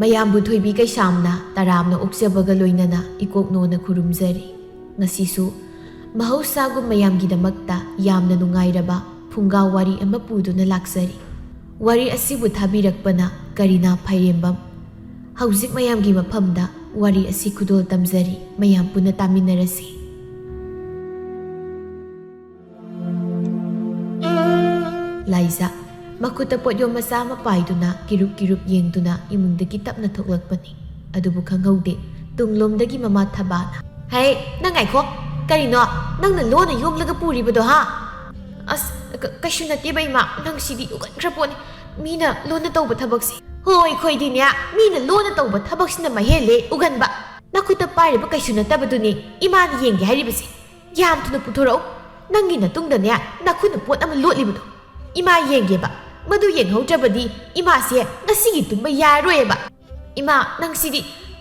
ꯃꯌꯥꯝꯕꯨ ꯊꯣꯏꯕꯤ ꯀꯩꯁꯥꯝꯅ ꯇꯔꯥꯝꯅ ꯑꯣꯛꯆꯕꯒ ꯂꯣꯏꯅꯅ ꯏꯀꯣꯛꯅꯣꯅ ꯈꯨꯔꯨꯝꯖꯔꯤ꯫ ꯉꯁꯤꯁꯨ ꯃꯍꯧꯁꯥꯒꯨꯝ ꯃꯌꯥꯝꯒꯤꯗꯃꯛꯇ ꯌꯥꯝꯅ ꯅꯨꯡꯉꯥꯏꯔꯕ ꯐꯨꯡꯒꯥ ꯋꯥꯔꯤ ꯑꯃ ꯄꯨꯗꯨꯅ ꯂꯥꯛꯆꯔꯤ꯫ ꯋꯥꯔꯤ ꯑꯁꯤꯕꯨ ꯊꯥꯕꯤꯔꯛꯄꯅ ꯀꯔꯤꯅꯥ ꯐꯩꯔꯦꯝꯕꯝ꯫ ꯍꯧꯖꯤꯛ ꯃꯌꯥꯝꯒꯤ ꯃꯐꯝꯗ ꯋꯥꯔꯤ ꯑꯁꯤ ꯈꯨꯗꯣꯜ ꯇꯝꯖꯔꯤ, ꯃꯌꯥꯝ ꯄꯨꯟꯅ ꯇꯥꯃꯤꯟꯅꯔꯁꯤ꯫ ꯂꯥꯏꯖꯥ ꯃꯈꯨꯠꯇ ꯄꯣꯠꯌꯣꯝ ꯃꯆꯥ ꯑꯃ ꯄꯥꯏꯗꯨꯅ ꯀꯤꯔꯨꯞ ꯀꯤꯔꯨꯞ ꯌꯦꯡꯗꯨꯅ ꯏꯃꯨꯡꯗꯒꯤ ꯇꯞꯅ ꯊꯣꯛꯂꯛꯄꯅꯤ꯫ ꯑꯗꯨꯕꯨ ꯈꯪꯍꯧꯗꯦ ꯇꯨꯡꯂꯣꯝꯗꯒꯤ ꯃꯃꯥ ꯊꯕꯥꯅ, "ꯍꯩ ꯅꯪ ꯉꯥꯏꯈꯣ, ꯀꯔꯤꯅꯣ ꯅꯪꯅ ꯂꯣꯟꯅ ꯌꯣꯝꯂꯒ ꯄꯨꯔꯤꯕꯗꯣ ꯍꯥ?" "ꯑꯁ ꯀꯩꯁꯨ ꯅꯠꯇꯦꯕ ꯏꯃꯥ, ꯅꯪ ꯁꯤꯗꯤ ꯎꯒꯟꯈ꯭ꯔ ꯄꯣꯠꯅꯤ, ꯃꯤꯅ ꯂꯣꯟꯅ ꯇꯧꯕ ꯊꯕꯛꯁꯦ." "ꯍꯣꯏ ꯑꯩꯈꯣꯏꯗꯤꯅꯦ ꯃꯤꯅ ꯂꯣꯟꯅ ꯇꯧꯕ ꯊꯕꯛꯁꯤꯅ ꯃꯍꯦꯜꯂꯦ ꯎꯒꯟꯕ꯫ ꯅꯈꯨꯠꯇ ꯄꯥꯏꯔꯤꯕ ꯀꯩꯁꯨ ꯅꯠꯇꯕꯗꯨꯅꯤ ꯏꯃꯥꯅ ꯌꯦꯡꯒꯦ ꯍꯥꯏꯔꯤꯕꯁꯦ꯫ ꯌꯥꯝ ꯊꯨꯅ ꯄꯨꯊꯣꯔꯛꯎ, ꯅꯪꯒꯤ ꯅꯇꯨꯡꯗꯅꯦ ꯅꯈꯨꯠꯅ ꯄꯣꯠ ꯑꯃ ꯂꯣꯠꯂꯤꯕꯗꯣ꯫ ꯏꯃꯥ ꯌꯦꯡꯒꯦꯕ, ꯃꯗꯨ ꯌꯦꯡꯍꯧꯗ꯭ꯔꯕꯗꯤ ꯏꯃꯥꯁꯦ ꯉꯁꯤꯒꯤ ꯇꯨꯝꯕ ꯌꯥꯔꯔꯣꯏꯕ꯫ ꯏꯃꯥ ꯅꯪ ꯁꯤꯗꯤ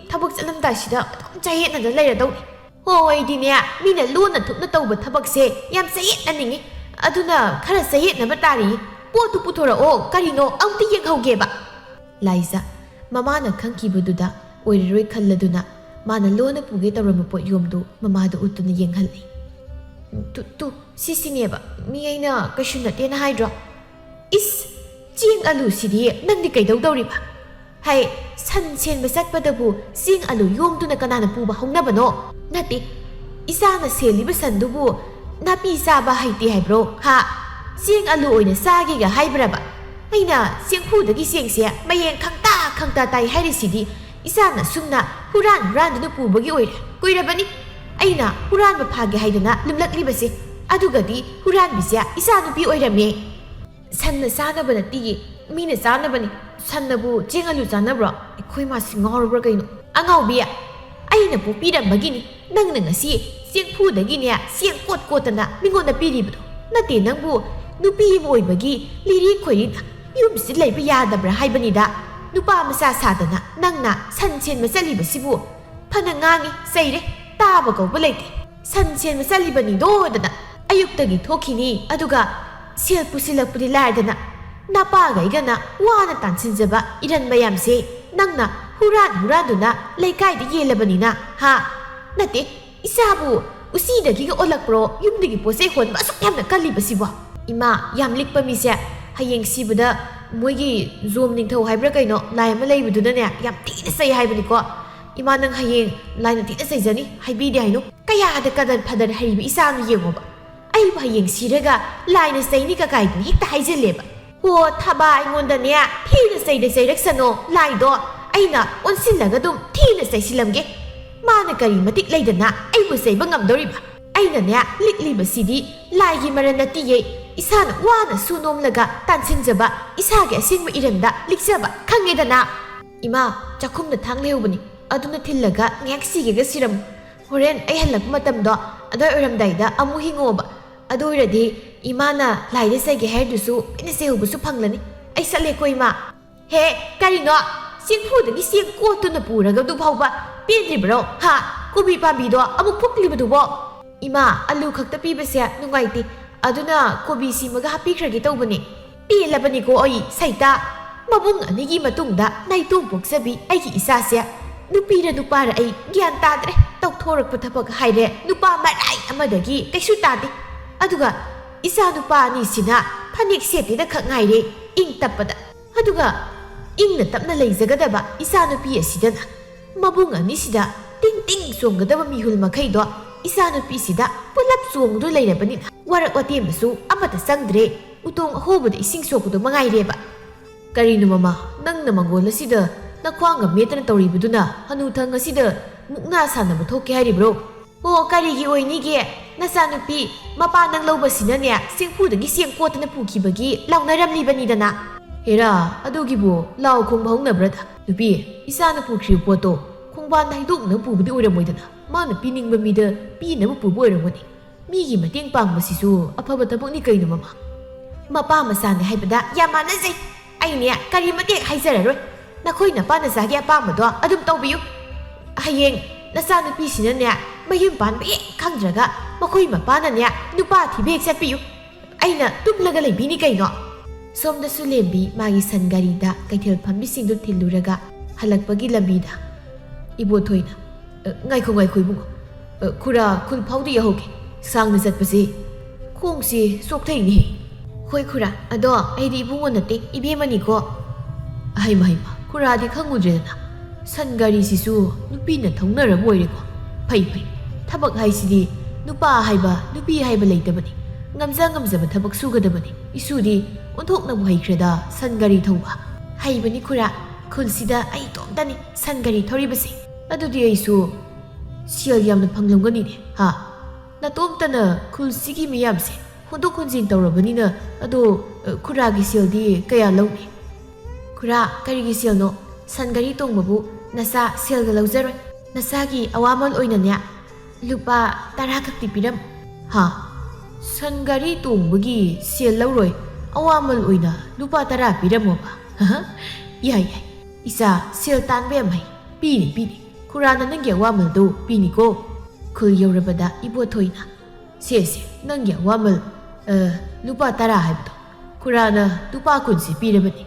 ꯊꯕꯛ ꯆꯠꯂꯝꯗꯥꯏꯁꯤꯗ ꯑꯗꯨꯝ ꯆꯌꯦꯠꯅꯗ ꯂꯩꯔꯗꯧꯅꯤ." "ꯍꯣꯏ ꯑꯩꯗꯤꯅꯦ ꯃꯤꯅ ꯂꯣꯟꯅ ꯊꯨꯞꯅ ꯇꯧꯕ ꯊꯕꯛꯁꯦ ꯌꯥꯝ ꯆꯌꯦꯠꯅꯅꯤꯡꯉꯤ, ꯑꯗꯨꯅ ꯈꯔ ꯆꯌꯦꯠꯅꯕ ꯇꯥꯔꯤ꯫ ꯄꯣꯠꯇꯨ ꯄꯨꯊꯣꯔꯛꯑꯣ, ꯀꯔꯤꯅꯣ ꯑꯝꯇ ꯌꯦꯡꯍꯧꯒꯦꯕ." ꯂꯥꯏꯖꯥ ꯃꯃꯥꯅ ꯈꯪꯈꯤꯕꯗꯨꯗ ꯑꯣꯏꯔꯔꯣꯏ ꯈꯜꯂꯗꯨꯅ ꯃꯥꯅ ꯂꯣꯟꯅ ꯄꯨꯒꯦ ꯇꯧꯔꯝꯕ ꯄꯣꯠꯌꯣꯝꯗꯨ ꯃꯃꯥꯗ ꯎꯠꯇꯨꯅ ꯌꯦꯡꯍꯜꯂꯤ꯫ ꯇꯨ ꯁꯤꯁꯤꯅꯦꯕ, ꯃꯤ ꯑꯩꯅ ꯀꯩꯁꯨ ꯅꯠꯇꯦꯅ ꯍꯥꯏꯗ꯭ꯔꯣ." "ꯏꯁ ꯆꯦꯡ ꯑꯂꯨꯁꯤꯗꯤ ꯅꯪꯗꯤ ꯀꯩꯗꯧꯗꯧꯔꯤꯕ? ꯍꯩ ꯁꯟ ꯁꯦꯟꯕ ꯆꯠꯄꯗꯕꯨ ꯆꯦꯡ ꯑꯂꯨ ꯌꯣꯝꯗꯨꯅ ꯀꯅꯥꯅ ꯄꯨꯕ ꯍꯧꯅꯕꯅꯣ? ꯅꯠꯇꯦ, ꯏꯆꯥꯅ ꯁꯦꯜꯂꯤꯕ ꯁꯟꯗꯨꯕꯨ ꯅꯥꯄꯤ ꯆꯥꯕ ꯍꯩꯇꯦ ꯍꯥꯏꯕ꯭ꯔꯣ ꯍꯥ? ꯆꯦꯡ ꯑꯂꯨ ꯑꯣꯏꯅ ꯆꯥꯒꯦꯒ ꯍꯥꯏꯕ꯭ꯔꯕ? ꯑꯩꯅ ꯆꯦꯡꯐꯨꯗꯒꯤ ꯆꯦꯡꯁꯦ ꯃꯌꯦꯡ ꯈꯪꯇꯥ ꯇꯥꯏ ꯍꯥꯏꯔꯤꯁꯤꯗꯤ ꯏꯆꯥꯅ ꯁꯨꯝꯅ ꯍꯨꯔꯥꯟꯗꯨꯅ ꯄꯨꯕꯒꯤ ꯑꯣꯏꯔꯦ꯫ ꯀꯨꯏꯔꯕꯅꯤ ꯑꯩꯅ ꯍꯨꯔꯥꯟꯕ ꯐꯥꯒꯦ ꯍꯥꯏꯗꯅ ꯂꯨꯝꯂꯛꯂꯤꯕꯁꯦ, ꯑꯗꯨꯒꯗꯤ ꯍꯨꯔꯥꯟꯕꯤꯁꯦ ꯏꯆꯥꯅꯨꯄꯤ ꯑꯣꯏꯔꯝꯃꯦ꯫ ꯁꯟꯅ ꯆꯥꯅꯕ ꯅꯠꯇꯤꯌꯦ, ꯃꯤꯅ ꯆꯥꯅꯕꯅꯤ꯫ ꯁꯟꯅꯕꯨ ꯆꯦꯡ ꯑꯂꯨ ꯆꯥꯅꯕ꯭ꯔꯣ? ꯑꯩꯈꯣꯏ ꯃꯥꯁꯤ ꯉꯥꯎꯔꯕ꯭ꯔꯥ ꯀꯩꯅꯣ?" "ꯑꯉꯥꯎꯕꯤ, ꯑꯩꯅ ꯄꯣꯛꯄꯤꯔꯝꯕꯒꯤꯅꯤ ꯅꯪꯅ ꯉꯁꯤ ꯆꯦꯡꯐꯨꯗꯒꯤꯅꯦ ꯆꯦꯡ ꯀꯣꯠꯇꯅ ꯃꯤꯉꯣꯟꯗ ꯄꯤꯔꯤꯕꯗꯣ꯫ ꯅꯠꯇꯦ ꯅꯪꯕꯨ ꯅꯨꯄꯤ ꯑꯃ ꯑꯣꯏꯕꯒꯤ ꯂꯤꯔꯤ ꯈꯣꯏꯔꯤꯅ ꯌꯨꯝꯁꯤ ꯂꯩꯕ ꯌꯥꯗꯕ꯭ꯔꯥ ꯍꯥꯏꯕꯅꯤꯗ꯫ ꯅꯨꯄꯥ ꯃꯆꯥ ꯁꯥꯗꯅ ꯅꯪꯅ ꯁꯟ ꯁꯦꯟꯕ ꯆꯠꯂꯤꯕꯁꯤꯕꯨ ꯐꯅ ꯉꯥꯡꯉꯤ, ꯆꯩꯔꯦ, ꯇꯥꯕ ꯀꯧꯕ ꯂꯩꯇꯦ꯫ ꯁꯟ ꯁꯦꯟꯕ ꯆꯠꯂꯤꯕꯅꯤꯗꯣꯗꯅ ꯑꯌꯨꯛꯇꯒꯤ ꯊꯣꯛꯈꯤꯅꯤ, ꯑꯗꯨꯒ ꯁꯦꯜ ꯄꯨꯁꯤꯜꯂꯛꯄꯗꯤ ꯂꯥꯏꯔꯗꯅ ꯅꯄꯥꯒꯩꯒꯅ ꯋꯥꯅ ꯇꯥꯟꯁꯤꯟꯖꯕ ꯏꯔꯟ ꯃꯌꯥꯝꯁꯦ ꯅꯪꯅ ꯍꯨꯔꯥꯟꯗꯨꯅ ꯂꯩꯀꯥꯏꯗ ꯌꯦꯜꯂꯕꯅꯤꯅ ꯍꯥ? ꯅꯠꯇꯦ, ꯏꯆꯥꯕꯨ ꯎꯆꯤꯗꯒꯤꯒ ꯑꯣꯜꯂꯛꯄ꯭ꯔꯣ ꯌꯨꯝꯗꯒꯤ ꯄꯣꯠꯆꯩ ꯍꯣꯟꯕ ꯑꯁꯨꯛ ꯌꯥꯝꯅ ꯀꯜꯂꯤꯕꯁꯤꯕꯣ?" "ꯏꯃꯥ ꯌꯥꯝ ꯂꯤꯛꯄ ꯃꯤꯁꯦ ꯍꯌꯦꯡ ꯁꯤꯕꯗ ꯃꯣꯏꯒꯤ ꯖꯣꯝ ꯅꯤꯡꯊꯧ ꯍꯥꯏꯕ꯭ꯔꯥ ꯀꯩꯅꯣ ꯂꯥꯏ ꯑꯃ ꯂꯩꯕꯗꯨꯅꯅꯦ ꯌꯥꯝ ꯊꯤꯅ ꯆꯩ ꯍꯥꯏꯕꯅꯤꯀꯣ꯫ ꯏꯃꯥ ꯅꯪ ꯍꯌꯦꯡ ꯂꯥꯏꯅ ꯊꯤꯅ ꯆꯩꯖꯅꯤ, ꯍꯥꯏꯕꯤꯗꯦ ꯍꯥꯏꯅꯨ꯫ ꯀꯌꯥꯗ ꯀꯗꯔ ꯐꯗꯔ ꯍꯩꯕ ꯏꯆꯥꯅꯣ ꯌꯦꯡꯉꯣꯕ, ꯑꯩꯕꯨ ꯍꯌꯦꯡ ꯁꯤꯔꯒ ꯂꯥꯏꯅ ꯆꯩꯅꯤ ꯀꯀꯥꯏꯗꯨ ꯍꯦꯛꯇ ꯍꯥꯏꯖꯜꯂꯦꯕ꯫ ꯍꯣ ꯊꯕꯥ ꯑꯩꯉꯣꯟꯗꯅꯦ ꯊꯤꯅ ꯆꯩꯔꯛꯁꯅꯣ ꯂꯥꯏꯗꯣ, ꯑꯩꯅ ꯑꯣꯟꯁꯤꯜꯂꯒ ꯑꯗꯨꯝ ꯊꯤꯅ ꯆꯩꯁꯤꯜꯂꯝꯒꯦ꯫ ꯃꯥꯅ ꯀꯔꯤ ꯃꯇꯤꯛ ꯂꯩꯗꯅ ꯑꯩꯕꯨ ꯆꯩꯕ ꯉꯝꯗꯧꯔꯤꯕ? ꯑꯩꯅꯅꯦ ꯂꯤꯛꯂꯤꯕꯁꯤꯗꯤ ꯂꯥꯏꯒꯤ ꯃꯔꯟ ꯅꯠꯇꯤꯌꯦ, ꯏꯁꯥꯅ ꯋꯥꯅ ꯁꯨ ꯅꯣꯝꯂꯒ ꯇꯥꯟꯁꯤꯟꯖꯕ ꯏꯁꯥꯒꯤ ꯑꯁꯦꯡꯕ ꯏꯔꯟꯗ ꯂꯤꯛꯆꯕ, ꯈꯪꯉꯦꯗꯅ." "ꯏꯃꯥ ꯆꯥꯛꯈꯨꯝꯗ ꯊꯥꯡ ꯂꯩꯍꯧꯕꯅꯤ, ꯑꯗꯨꯅ ꯊꯤꯜꯂꯒ ꯉꯥꯏꯍꯥꯛ ꯁꯤꯒꯦꯒ ꯁꯤꯔꯝꯃꯨ꯫ ꯍꯣꯔꯦꯟ ꯑꯩ ꯍꯜꯂꯛꯄ ꯃꯇꯝꯗꯣ ꯑꯗꯨꯋꯥꯏ ꯑꯣꯏꯔꯝꯗꯥꯏꯗ ꯑꯃꯨꯛ ꯍꯤꯡꯉꯛꯑꯣꯕ, ꯑꯗꯨ ꯑꯣꯏꯔꯗꯤ ꯏꯃꯥꯅ ꯂꯥꯏꯗ ꯆꯩꯒꯦ ꯍꯥꯏꯔꯗꯨꯁꯨ ꯑꯩꯅ ꯆꯩꯍꯧꯕꯁꯨ ꯐꯪꯂꯅꯤ꯫ ꯑꯩ ꯆꯠꯂꯦꯀꯣ ꯏꯃꯥ." "ꯍꯦ ꯀꯔꯤꯅꯣ, ꯆꯦꯡꯐꯨꯗꯒꯤ ꯆꯦꯡ ꯀꯣꯠꯇꯨꯅ ꯄꯨꯔꯒꯗꯨ ꯐꯥꯎꯕ ꯄꯦꯟꯗ꯭ꯔꯤꯕ꯭ꯔꯣ ꯍꯥ? ꯀꯣꯕꯤ ꯄꯥꯝꯕꯤꯗꯣ ꯑꯃꯨꯛ ꯐꯨꯛꯂꯤꯕꯗꯨꯕꯣ?" "ꯏꯃꯥ ꯑꯂꯨ ꯈꯛꯇ ꯄꯤꯕꯁꯦ ꯅꯨꯡꯉꯥꯏꯇꯦ, ꯑꯗꯨꯅ ꯀꯣꯕꯤ ꯁꯤꯃꯒ ꯍꯥꯞꯄꯤꯈ꯭ꯔꯒꯦ ꯇꯧꯕꯅꯦ." "ꯄꯦꯜꯂꯕꯅꯤꯀꯣ ꯑꯩ ꯁꯩꯇꯥ, ꯃꯕꯨꯡ ꯑꯅꯤꯒꯤ ꯃꯇꯨꯡꯗ ꯅꯥꯏꯇꯣꯝ ꯄꯣꯛꯆꯕꯤ ꯑꯩꯒꯤ ꯏꯆꯥꯁꯦ ꯅꯨꯄꯤꯔ ꯅꯨꯄꯥꯔ ꯑꯩ ꯒ꯭ꯌꯥꯟ ꯇꯥꯗ꯭ꯔꯦ꯫ ꯇꯧꯊꯣꯔꯛꯄ ꯊꯕꯛ ꯍꯥꯏꯔꯦ ꯅꯨꯄꯥ ꯃꯔꯥꯏ ꯑꯃꯗꯒꯤ ꯀꯩꯁꯨ ꯇꯥꯗꯦ, ꯑꯗꯨꯒ ꯏꯆꯥ ꯅꯨꯄꯥ ꯑꯅꯤꯁꯤꯅ ꯐꯅꯦꯛ ꯁꯦꯠꯇꯦꯗ ꯈꯛ ꯉꯥꯏꯔꯦ ꯏꯪ ꯇꯞꯄꯗ, ꯑꯗꯨꯒ ꯏꯪꯅ ꯇꯞꯅ ꯂꯩꯖꯒꯗꯕ ꯏꯆꯥꯅꯨꯄꯤ ꯑꯁꯤꯗꯅ ꯃꯕꯨꯡ ꯑꯅꯤꯁꯤꯗ ꯇꯤꯡ ꯇꯤꯡ ꯆꯣꯡꯒꯗꯕ ꯃꯤꯍꯨꯜ ꯃꯈꯩꯗꯣ ꯏꯆꯥꯅꯨꯄꯤꯁꯤꯗ ꯄꯨꯂꯞ ꯆꯣꯡꯗꯨ ꯂꯩꯔꯕꯅꯤꯅ ꯋꯥꯔꯛ ꯋꯥꯇꯦꯝꯕꯁꯨ ꯑꯃꯠꯇ ꯆꯪꯗ꯭ꯔꯦ, ꯎꯇꯣꯡ ꯑꯍꯣꯕꯗ ꯏꯁꯤꯡ ꯁꯣꯛꯄꯗꯣ ꯃꯉꯥꯏꯔꯦꯕ." "ꯀꯔꯤꯅꯣ ꯃꯃꯥ, ꯅꯪꯅ ꯃꯪꯒꯣꯜ ꯑꯁꯤꯗ ꯅꯈ꯭ꯋꯥꯡꯒ ꯃꯦꯠꯇꯅ ꯇꯧꯔꯤꯕꯗꯨꯅ ꯍꯅꯨꯊꯪ ꯑꯁꯤꯗ ꯃꯨꯛꯅꯥ ꯁꯥꯟꯅꯕ ꯊꯣꯛꯀꯦ ꯍꯥꯏꯔꯤꯕ꯭ꯔꯣ?" "ꯑꯣ ꯀꯔꯤꯒꯤ ꯑꯣꯏꯅꯤꯒꯦ, ꯅꯆꯥꯅꯨꯄꯤ ꯃꯄꯥ ꯅꯪ ꯂꯧꯕꯁꯤꯅꯅꯦ ꯆꯦꯡꯐꯨꯗꯒꯤ ꯆꯦꯡ ꯀꯣꯠꯇꯅ ꯄꯨꯈꯤꯕꯒꯤ ꯂꯥꯎꯅꯔꯝꯂꯤꯕꯅꯤꯗꯅ." "ꯍꯦꯔꯥ ꯑꯗꯨꯒꯤꯕꯨ ꯂꯥꯎ ꯈꯣꯡꯕ ꯍꯧꯅꯕ꯭ꯔꯗ? ꯅꯨꯄꯤ, ꯏꯆꯥꯅ ꯄꯨꯈ꯭ꯔꯤꯕ ꯄꯣꯠꯇꯣ ꯈꯣꯡꯕꯥꯟꯗ ꯍꯩꯗꯣꯛꯅꯕ ꯄꯨꯕꯗꯤ ꯑꯣꯏꯔꯝꯃꯣꯏꯗꯅ, ꯃꯥꯅ ꯄꯤꯅꯤꯡꯕ ꯃꯤꯗ ꯄꯤꯅꯕ ꯄꯨꯕ ꯑꯣꯏꯔꯝꯒꯅꯤ꯫ ꯃꯤꯒꯤ ꯃꯇꯦꯡ ꯄꯥꯡꯕꯁꯤꯁꯨ ꯑꯐꯕ ꯊꯕꯛꯅꯤ ꯀꯩꯅꯣ ꯃꯃꯥ." "ꯃꯄꯥ ꯃꯆꯥꯅꯦ ꯍꯥꯏꯕꯗ ꯌꯥꯝ ꯃꯥꯟꯅꯖꯩ, ꯑꯩꯅꯦ ꯀꯔꯤ ꯃꯇꯦꯡ ꯍꯥꯏꯖꯔꯔꯣꯏ꯫ ꯅꯈꯣꯏ ꯅꯄꯥ ꯅꯆꯥꯒꯤ ꯑꯄꯥꯝꯕꯗꯣ ꯑꯗꯨꯝ ꯇꯧꯕꯤꯌꯨ꯫ ꯍꯌꯦꯡ ꯅꯆꯥꯅꯨꯄꯤꯁꯤꯅꯅꯦ ꯃꯌꯨꯝ ꯄꯥꯟꯕ ꯍꯦꯛ ꯈꯪꯗ꯭ꯔꯒ ꯃꯈꯣꯏ ꯃꯄꯥꯅꯅꯦ ꯅꯨꯄꯥ ꯊꯤꯕ ꯍꯦꯛ ꯆꯠꯄꯤꯌꯨ, ꯑꯩꯅ ꯇꯨꯝꯂꯒ ꯂꯩꯕꯤꯅꯤ ꯀꯩꯅꯣ." ꯁꯣꯝꯗꯁꯨ ꯂꯦꯝꯕꯤ ꯃꯥꯒꯤ ꯁꯟ ꯒꯥꯔꯤꯗ ꯀꯩꯊꯦꯜ ꯐꯝꯕꯤꯁꯤꯡꯗꯨ ꯊꯤꯜꯂꯨꯔꯒ ꯍꯜꯂꯛꯄꯒꯤ ꯂꯝꯕꯤꯗ ꯏꯕꯣꯊꯣꯏꯅ ꯉꯥꯏꯈꯣ ꯏꯕꯨꯡꯉꯣ ꯈꯨꯔꯥ ꯈꯨꯜ ꯐꯥꯎꯗ ꯌꯧꯍꯧꯒꯦ ꯁꯥꯡꯅ ꯆꯠꯄꯁꯤ ꯈꯣꯡꯁꯤ ꯆꯣꯛꯊꯩꯅꯦ ꯍꯣꯏ ꯈꯨꯔꯥ ꯑꯗꯣ ꯑꯩꯗꯤ ꯏꯕꯨꯡꯉꯣ ꯅꯠꯇꯦ ꯏꯕꯦꯝꯃꯅꯤꯀꯣ ꯍꯩꯃ ꯈꯨꯔꯥꯗꯤ ꯈꯪꯉꯨꯗ꯭ꯔꯦꯗꯅ ꯁꯟ ꯒꯥꯔꯤꯁꯤꯁꯨ ꯅꯨꯄꯤꯅ ꯊꯧꯅꯔꯕ ꯑꯣꯏꯔꯦꯀꯣ ꯐꯩ ꯊꯕꯛ ꯍꯥꯏꯁꯤꯗꯤ ꯅꯨꯄꯥ ꯍꯥꯏꯕ ꯅꯨꯄꯤ ꯍꯥꯏꯕ ꯂꯩꯇꯕꯅꯤ ꯉꯝꯖꯕ ꯊꯕꯛ ꯁꯨꯒꯗꯕꯅꯤ ꯏꯁꯨꯗꯤ ꯑꯣꯟꯊꯣꯛꯅꯕꯨ ꯍꯩꯈ꯭ꯔꯦꯗ ꯁꯟ ꯒꯥꯔꯤ ꯊꯧꯕ ꯍꯩꯕꯅꯤ ꯈꯨꯔꯥ ꯈꯨꯜꯁꯤꯗ ꯑꯩ ꯏꯇꯣꯝꯇꯅꯤ ꯁꯟ ꯒꯥꯔꯤ ꯊꯧꯔꯤꯕꯁꯦ ꯑꯗꯨꯗꯤ ꯑꯩꯁꯨ ꯁꯦꯜ ꯌꯥꯝꯅ ꯐꯪꯂꯝꯒꯅꯤꯅꯦ ꯅꯇꯣꯝꯇꯅ ꯈꯨꯜꯁꯤꯒꯤ ꯃꯤꯌꯥꯝꯁꯦ ꯍꯣꯟꯗꯣꯛ ꯍꯣꯟꯖꯤꯟ ꯇꯧꯔꯕꯅꯤꯅ ꯑꯗꯣ ꯈꯨꯔꯥꯒꯤ ꯁꯦꯜꯗꯤ ꯀꯌా ꯂꯧꯅꯤ ꯈꯨꯔꯥ ꯀꯔꯤꯒꯤ ꯁꯦꯜꯅꯣ ꯁꯟ ꯒꯥꯔꯤ ꯇꯣꯡꯕꯕꯨ ꯅꯆꯥ ꯁꯦꯜꯒ ꯂꯧꯖꯔꯣꯏ ꯅꯆꯥꯒꯤ ꯑꯋꯥꯃꯜ ꯑꯣꯏꯅꯅꯦ ꯂꯨꯄꯥ 10 ꯈꯛꯇꯤ ꯄꯤꯔꯝꯃꯨ ꯁꯟ ꯒꯥꯔꯤ ꯇꯣꯡꯕꯒꯤ ꯁꯦꯜ ꯂꯧꯔꯣꯏ ꯑꯋꯥꯃꯜ ꯑꯣꯏꯅ ꯂꯨꯄꯥ 10 ꯄꯤꯔꯝꯃꯣꯕ ꯌꯥꯏ ꯏꯆꯥ ꯁꯦꯜ ꯇꯥꯟꯕ ꯌꯥꯝ ꯍꯩ ꯄꯤꯅꯤ ꯈꯨꯔꯥꯅ ꯅꯪꯒꯤ ꯑꯋꯥꯃꯜꯗꯣ ꯄꯤꯅꯤꯀꯣ ꯈꯨꯜ ꯌꯧꯔꯕꯗ ꯏꯕꯣꯊꯣꯏꯅ ꯁꯦ ꯅꯪꯒꯤ ꯑꯋꯥꯃꯜ ꯂꯨꯄꯥ 10 ꯍꯥꯏꯕꯗꯣ ꯈꯨꯔꯥꯅ ꯂꯨꯄꯥ 10ꯁꯤ ꯄꯤꯔꯕꯅꯤ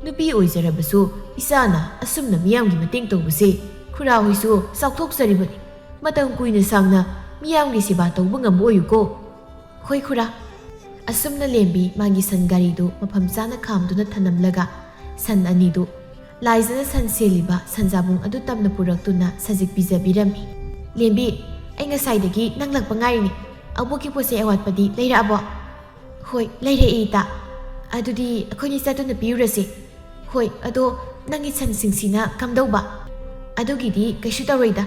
ꯅꯨꯄꯤ ꯑꯣꯏꯖꯔꯕꯁꯨ ꯏꯆꯥꯅ ꯑꯁꯨꯝꯅ ꯃꯤꯌꯥꯝꯒꯤ ꯃꯇꯦꯡ ꯇꯧꯕꯁꯦ ꯈꯨꯔꯥ ꯍꯣꯏꯁꯨ ꯆꯥꯎꯊꯣꯛꯆꯔꯤꯕꯅꯤ ꯃꯇꯝ ꯀꯨꯏꯅ ꯁꯥꯡꯅ ꯃꯤꯌꯥꯝꯒꯤ ꯁꯦꯕꯥ ꯇꯧꯕ ꯉꯝꯕ ꯑꯣꯏꯌꯨꯀꯣ ꯍꯣꯏ ꯈꯨꯔꯥ ꯑꯁꯨꯝꯅ ꯂꯦꯝꯕꯤ ꯃꯥꯒꯤ ꯁꯟ ꯒꯥꯔꯤꯗꯨ ꯃꯐꯝ ꯆꯥꯅ ꯈꯥꯝꯗꯨꯅ ꯊꯅꯝꯂꯒ ꯁꯟ ꯑꯅꯤꯗꯨ ꯂꯥꯏꯖꯅ ꯁꯟ ꯁꯦꯜꯂꯤꯕ ꯁꯟꯖꯥꯕꯨꯡ ꯑꯗꯨ ꯇꯝꯅ ꯄꯨꯔꯛꯇꯨꯅ ꯁꯖꯤꯛ ꯄꯤꯖꯕꯤꯔꯝꯃꯤ ꯂꯦꯝꯕꯤ ꯑꯩ ꯉꯁꯥꯏꯗꯒꯤ ꯅꯪ ꯂꯛꯄ ꯉꯥꯏꯔꯤꯅꯤ ꯑꯕꯣꯛꯀꯤ ꯄꯣꯠꯆꯩ ꯑꯋꯥꯠꯄꯗꯤ ꯂꯩꯔꯛꯑꯕꯣ ꯍꯣꯏ ꯂꯩꯔꯛꯏ ꯏꯇꯥ ꯑꯗꯨꯗꯤ ꯑꯩꯈꯣꯏꯅꯤ ꯆꯠꯇꯨꯅ ꯄꯤꯔꯨꯔꯁꯤ ꯍꯣꯏ ꯑꯗꯣ ꯅꯪꯒꯤ ꯁꯟꯁꯤꯡꯁꯤꯅ ꯀꯝꯗꯧꯕ ꯑꯗꯨꯒꯤꯗꯤ ꯀꯩꯁꯨ ꯇꯧꯔꯣꯏꯗ